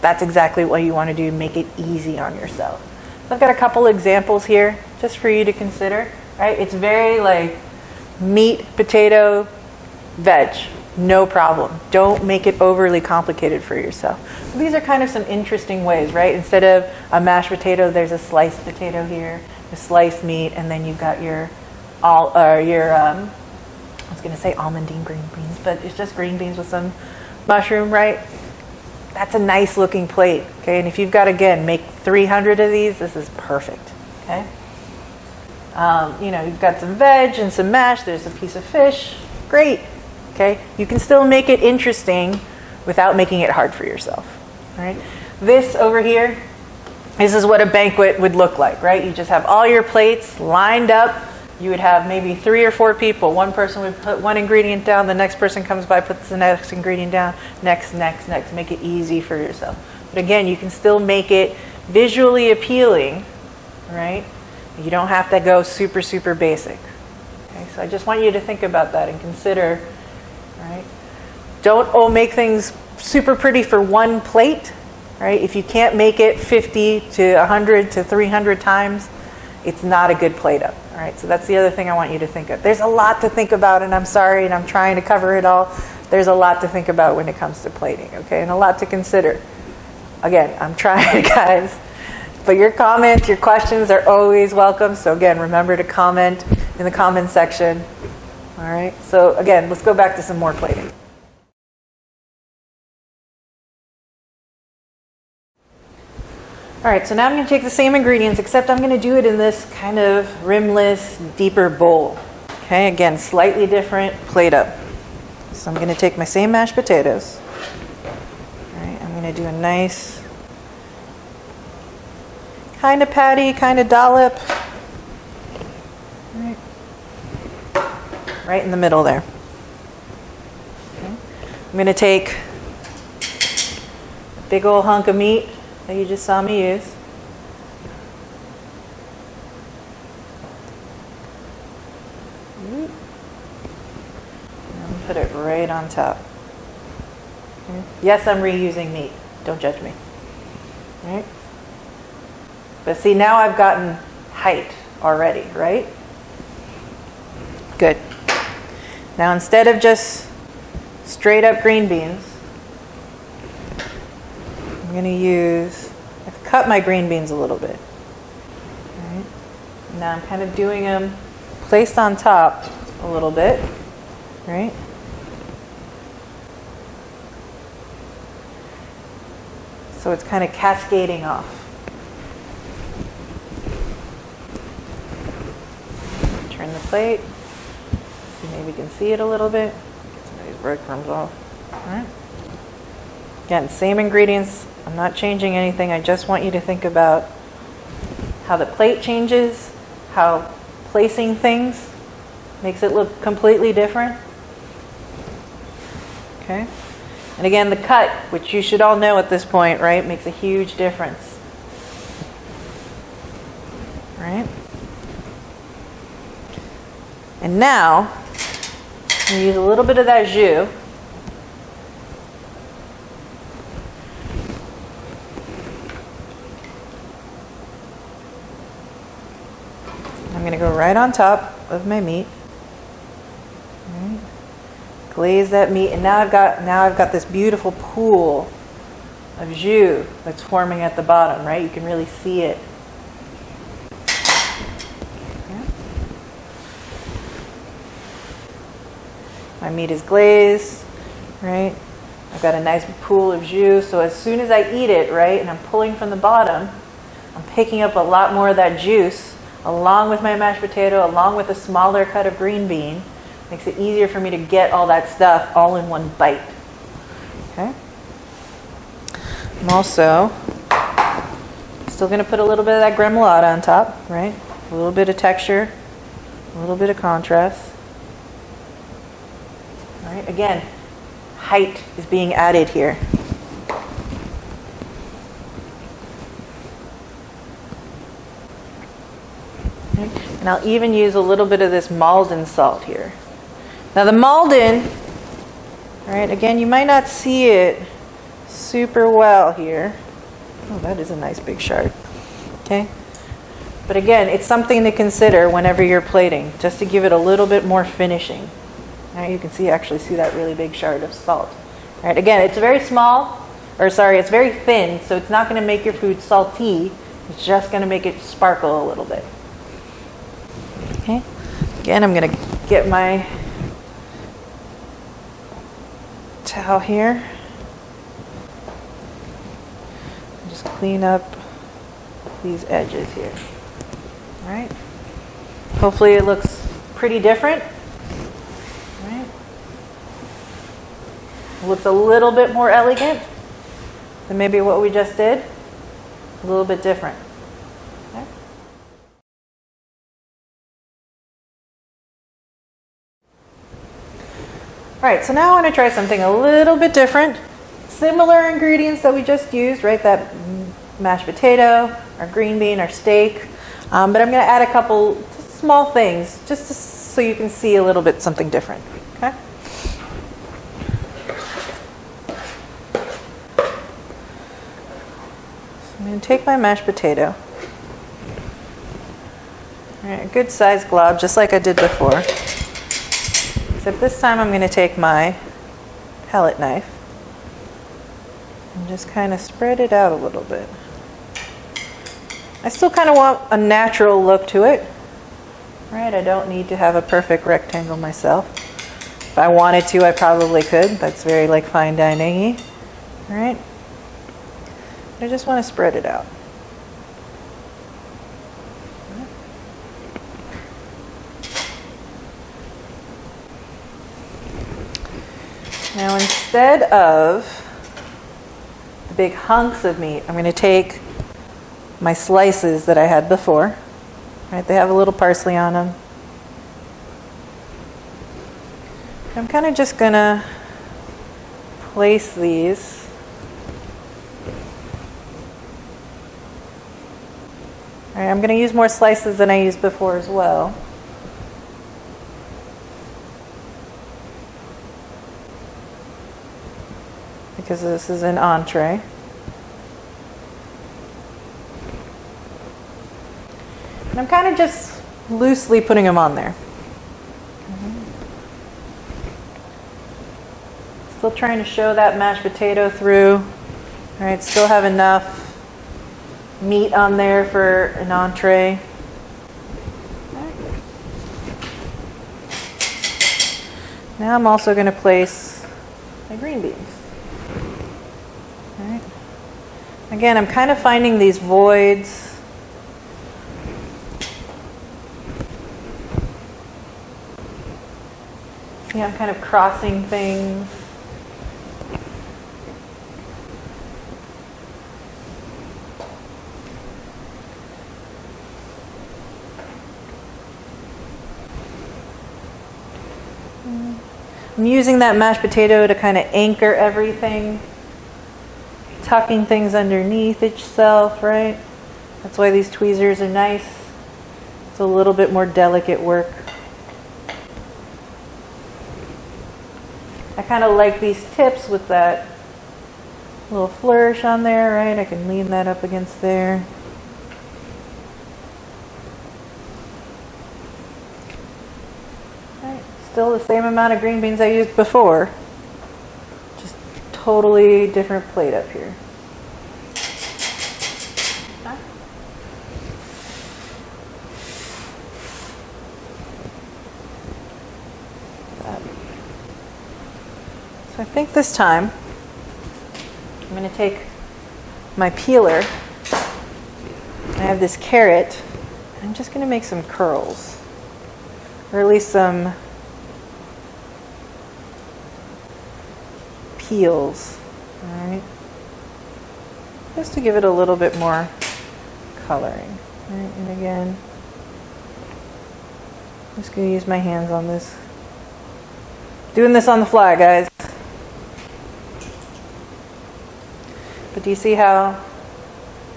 that's exactly what you want to do. Make it easy on yourself. So I've got a couple examples here just for you to consider. Right? It's very like meat, potato, veg. No problem. Don't make it overly complicated for yourself. So these are kind of some interesting ways, right? Instead of a mashed potato, there's a sliced potato here, a sliced meat, and then you've got your I was going to say almondine green beans, but it's just green beans with some mushroom, right? That's a nice looking plate, okay? And if you've got, again, make 300 of these, this is perfect, okay? You've got some veg and some mash. There's a piece of fish. Great, okay? You can still make it interesting without making it hard for yourself, all right? This over here, this is what a banquet would look like, right? You just have all your plates lined up. You would have maybe 3 or 4 people. One person would put one ingredient down. The next person comes by, puts the next ingredient down. Next. Make it easy for yourself. But again, you can still make it visually appealing, right? You don't have to go super, super basic. Okay, so I just want you to think about that and consider, right? Don't make things super pretty for one plate, right? If you can't make it 50 to 100 to 300 times, it's not a good plate up. All right, so that's the other thing I want you to think of. There's a lot to think about, and I'm sorry, and I'm trying to cover it all. There's a lot to think about when it comes to plating, okay, and a lot to consider. Again, I'm trying, guys. But your comments, your questions are always welcome. So again, remember to comment in the comment section. All right, so again, let's go back to some more plating. All right, so now I'm going to take the same ingredients, except I'm going to do it in this kind of rimless, deeper bowl. Okay, again, slightly different plate up. So I'm going to take my same mashed potatoes. All right, I'm going to do a nice kind of patty, kind of dollop. Right in the middle there. Okay. I'm going to take a big old hunk of meat that you just saw me use. And put it right on top. Okay. Yes, I'm reusing meat. Don't judge me. Right? But see, now I've gotten height already, right? Good. Now instead of just straight up green beans, I'm going to use, I've cut my green beans a little bit. Right. Now I'm kind of doing them placed on top a little bit, right? So it's kind of cascading off. Turn the plate. Maybe you can see it a little bit. Get some of these breadcrumbs off. All right. Again, same ingredients. I'm not changing anything. I just want you to think about how the plate changes, how placing things makes it look completely different. Okay. And again, the cut, which you should all know at this point, right, makes a huge difference. Right? And now, I'm going to use a little bit of that jus. I'm going to go right on top of my meat. Right. Glaze that meat, and now I've got this beautiful pool of jus that's forming at the bottom, right? You can really see it. Okay. My meat is glazed, right? I've got a nice pool of jus, so as soon as I eat it, right, and I'm pulling from the bottom, I'm picking up a lot more of that juice along with my mashed potato, along with a smaller cut of green bean. Makes it easier for me to get all that stuff all in one bite. Okay. I'm also still going to put a little bit of that Gremolata on top, right? A little bit of texture, a little bit of contrast. All right. Again, height is being added here. Okay. And I'll even use a little bit of this Malden salt here. Now the Malden, right, again, you might not see it super well here. Oh, that is a nice big shard. Okay. But again, it's something to consider whenever you're plating, just to give it a little bit more finishing. Now you can actually see that really big shard of salt. All right, again, it's very small, it's very thin, so it's not going to make your food salty. It's just going to make it sparkle a little bit. Okay. Again, I'm going to get my towel here. Just clean up these edges here. All right. Hopefully it looks pretty different. All right. It looks a little bit more elegant than maybe what we just did. A little bit different. Okay. All right, so now I want to try something a little bit different. Similar ingredients that we just used, right? That mashed potato, our green bean, our steak. But I'm going to add a couple small things just so you can see a little bit something different. Okay? So I'm going to take my mashed potato. All right, a good sized glob, just like I did before. Except this time I'm going to take my palette knife and just kind of spread it out a little bit. I still kind of want a natural look to it, right? I don't need to have a perfect rectangle myself. If I wanted to, I probably could. That's very like fine dining-y, right? I just want to spread it out. Now instead of the big hunks of meat, I'm going to take my slices that I had before. Right, they have a little parsley on them. I'm kind of just going to place these all right, I'm going to use more slices than I used before as well. Because this is an entree. And I'm kind of just loosely putting them on there. Still trying to show that mashed potato through. All right, still have enough meat on there for an entree. Now I'm also going to place my green beans. All right. Again, I'm kind of finding these voids. See, I'm kind of crossing things. I'm using that mashed potato to kind of anchor everything, tucking things underneath itself, right? That's why these tweezers are nice. It's a little bit more delicate work. I kind of like these tips with that little flourish on there, right? I can lean that up against there. Still the same amount of green beans I used before, just totally different plate up here. So I think this time I'm going to take my peeler. I have this carrot. I'm just going to make some curls, or at least some peels, all right, just to give it a little bit more coloring. All right, and again, I'm just going to use my hands on this. Doing this on the fly, guys. But do you see how,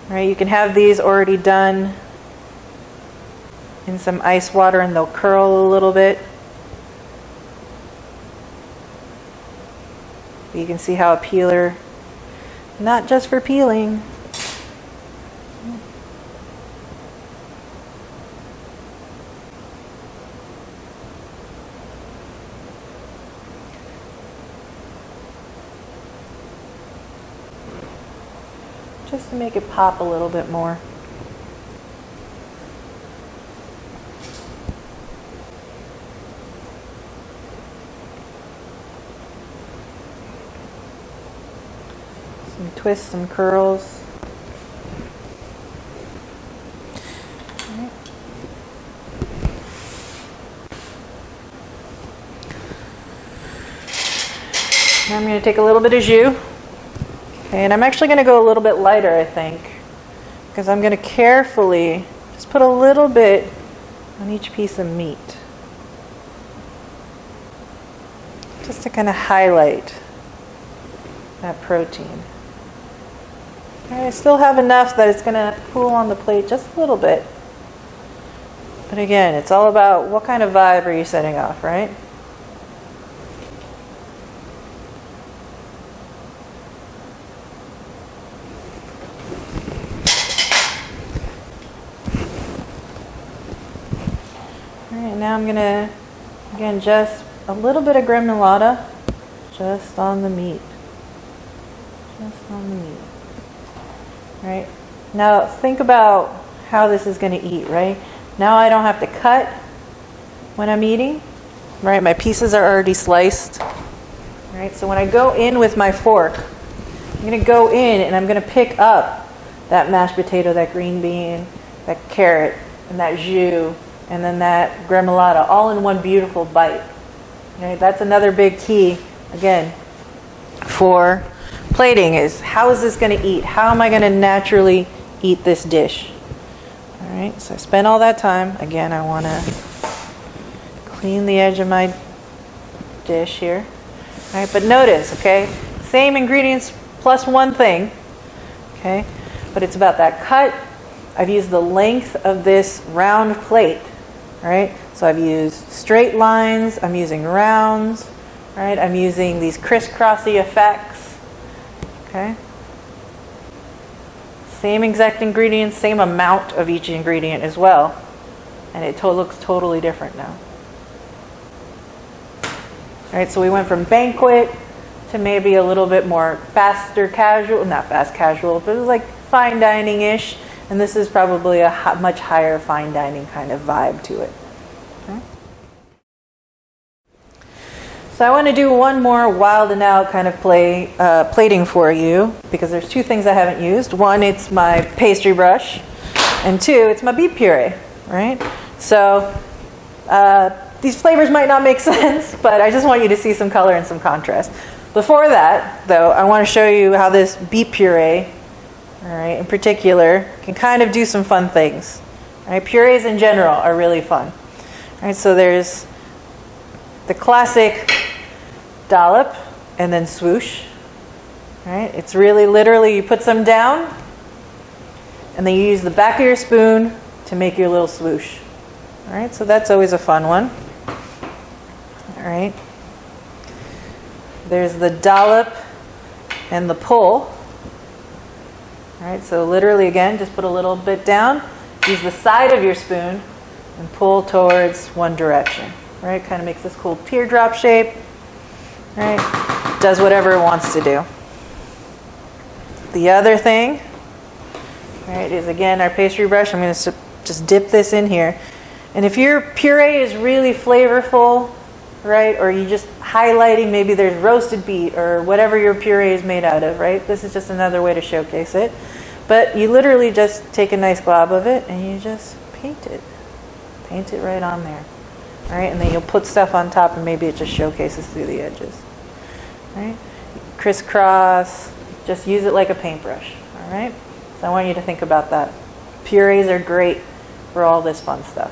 right, you can have these already done in some ice water and they'll curl a little bit. You can see how a peeler, not just for peeling. Just to make it pop a little bit more. Some twists, some curls. Right. Now I'm going to take a little bit of jus. Okay, and I'm actually going to go a little bit lighter, I think, because I'm going to carefully just put a little bit on each piece of meat, just to kind of highlight that protein. Okay, I still have enough that it's going to pool on the plate just a little bit. But again, it's all about what kind of vibe are you setting off, right? Now I'm going to, again, just a little bit of Gremolata just on the meat. Just on the meat. Right? Now think about how this is going to eat, right? Now I don't have to cut when I'm eating. Right? My pieces are already sliced. Right? So when I go in with my fork, I'm going to go in and I'm going to pick up that mashed potato, that green bean, that carrot, and that jus, and then that Gremolata, all in one beautiful bite. Okay, that's another big key, again, for plating is how is this going to eat? How am I going to naturally eat this dish? All right, so I spent all that time. Again, I want to clean the edge of my dish here. All right, but notice, okay, same ingredients plus one thing, okay, but it's about that cut. I've used the length of this round plate. Right? So I've used straight lines, I'm using rounds, right? I'm using these crisscrossy effects. Okay? Same exact ingredients, same amount of each ingredient as well. and it looks totally different now. All right, so we went from banquet to maybe a little bit more faster casual, not fast casual, but it was like fine dining-ish. And this is probably a much higher fine dining kind of vibe to it. Okay. So I want to do one more wild and out kind of plating for you, because there's two things I haven't used. One, it's my pastry brush, and two, it's my beet puree, right? So these flavors might not make sense, but I just want you to see some color and some contrast. Before that, though, I want to show you how this beet puree, all right, in particular, can kind of do some fun things. All right, purees in general are really fun. All right, so there's the classic dollop and then swoosh. All right, it's really literally you put some down, and then you use the back of your spoon to make your little swoosh. All right, so that's always a fun one. All right. There's the dollop and the pull. All right, so literally again, just put a little bit down, use the side of your spoon, and pull towards one direction. Right, kind of makes this cool teardrop shape. Right, does whatever it wants to do. The other thing, right, is again our pastry brush. I'm going to just dip this in here. And if your puree is really flavorful, right, or you just highlighting, maybe there's roasted beet or whatever your puree is made out of, right? This is just another way to showcase it. But you literally just take a nice glob of it and you just paint it. Paint it right on there. All right, and then you'll put stuff on top and maybe it just showcases through the edges. All right, crisscross, just use it like a paintbrush. All right, so I want you to think about that. Purees are great for all this fun stuff.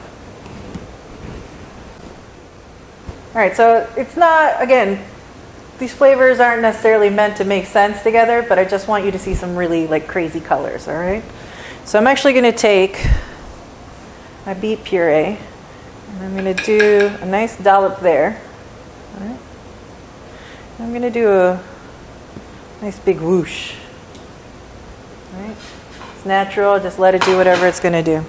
All right, so it's not, again, these flavors aren't necessarily meant to make sense together, but I just want you to see some really like crazy colors, all right? So I'm actually going to take my beet puree, and I'm going to do a nice dollop there. All right? I'm going to do a nice big whoosh. All right? It's natural, just let it do whatever it's going to do.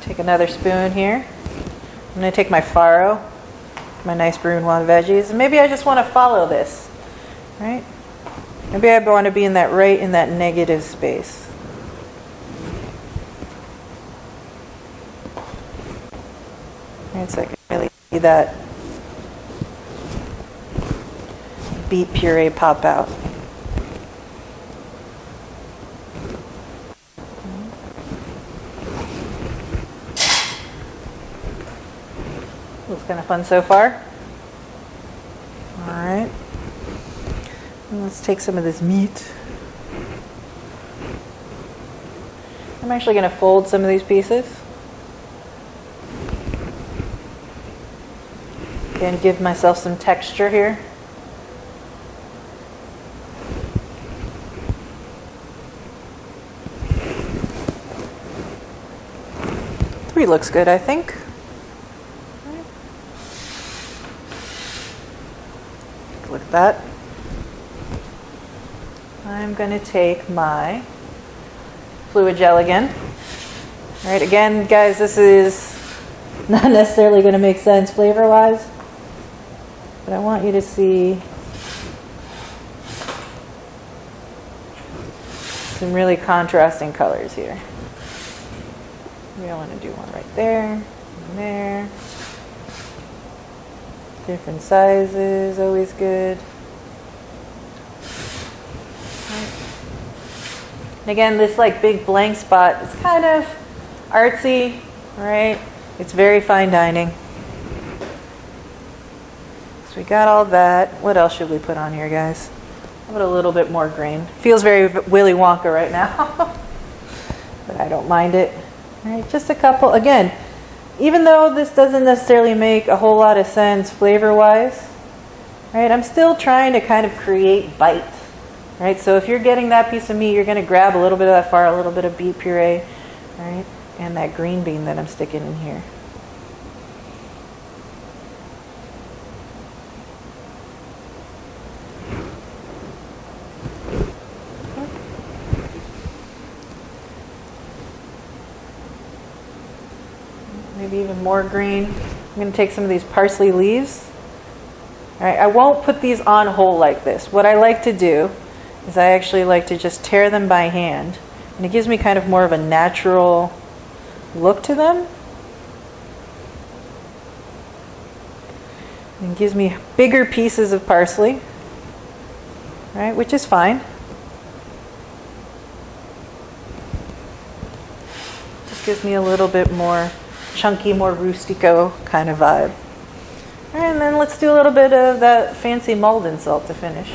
Take another spoon here. I'm going to take my farro, my nice Brunoise veggies, and maybe I just want to follow this, right? Maybe I want to be in that right in that negative space. Right, so I can really see that beet puree pop out. Looks kind of fun so far. All right. And let's take some of this meat. I'm actually going to fold some of these pieces. Again, give myself some texture here. Three looks good, I think. Look at that. I'm going to take my fluid gel again. All right, again, guys, this is not necessarily going to make sense flavor-wise, but I want you to see some really contrasting colors here. We want to do one right there, and there. Different sizes, always good. And again, this like big blank spot is kind of artsy, right? It's very fine dining. So we got all that. What else should we put on here, guys? How about a little bit more green? Feels very Willy Wonka right now, but I don't mind it. All right, just a couple. Again, even though this doesn't necessarily make a whole lot of sense flavor-wise, right, I'm still trying to kind of create bite, right? So if you're getting that piece of meat, you're going to grab a little bit of that farro, a little bit of beet puree, right, and that green bean that I'm sticking in here. maybe even more green. I'm going to take some of these parsley leaves. All right, I won't put these on whole like this. What I like to do is I actually like to just tear them by hand, and it gives me kind of more of a natural look to them. And gives me bigger pieces of parsley, right, which is fine. Just gives me a little bit more chunky, more rustico kind of vibe. All right, and then let's do a little bit of that fancy Malden salt to finish.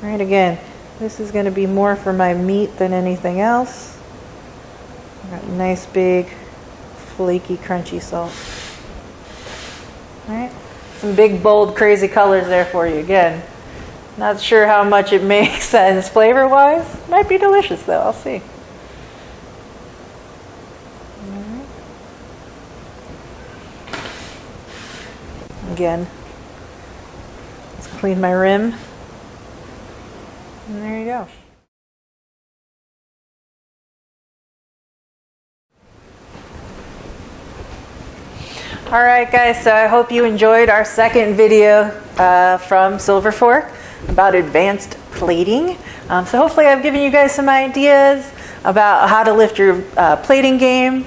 All right, again, this is going to be more for my meat than anything else. Got nice big flaky crunchy salt. All right. Some big, bold, crazy colors there for you. Again, not sure how much it makes sense flavor-wise. Might be delicious, though. I'll see. Again, let's clean my rim. And there you go. All right, guys, so I hope you enjoyed our second video from Silver Fork about advanced plating. So hopefully I've given you guys some ideas about how to lift your plating game.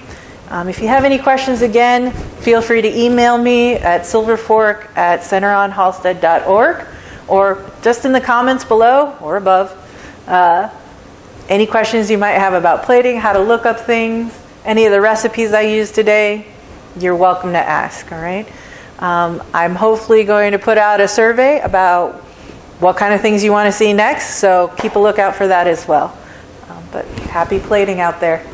If you have any questions, again, feel free to email me at silverfork@centeronhalstead.org, or just in the comments below or above. Any questions you might have about plating, how to look up things, any of the recipes I used today, you're welcome to ask, all right? I'm hopefully going to put out a survey about what kind of things you want to see next, so keep a lookout for that as well. But happy plating out there.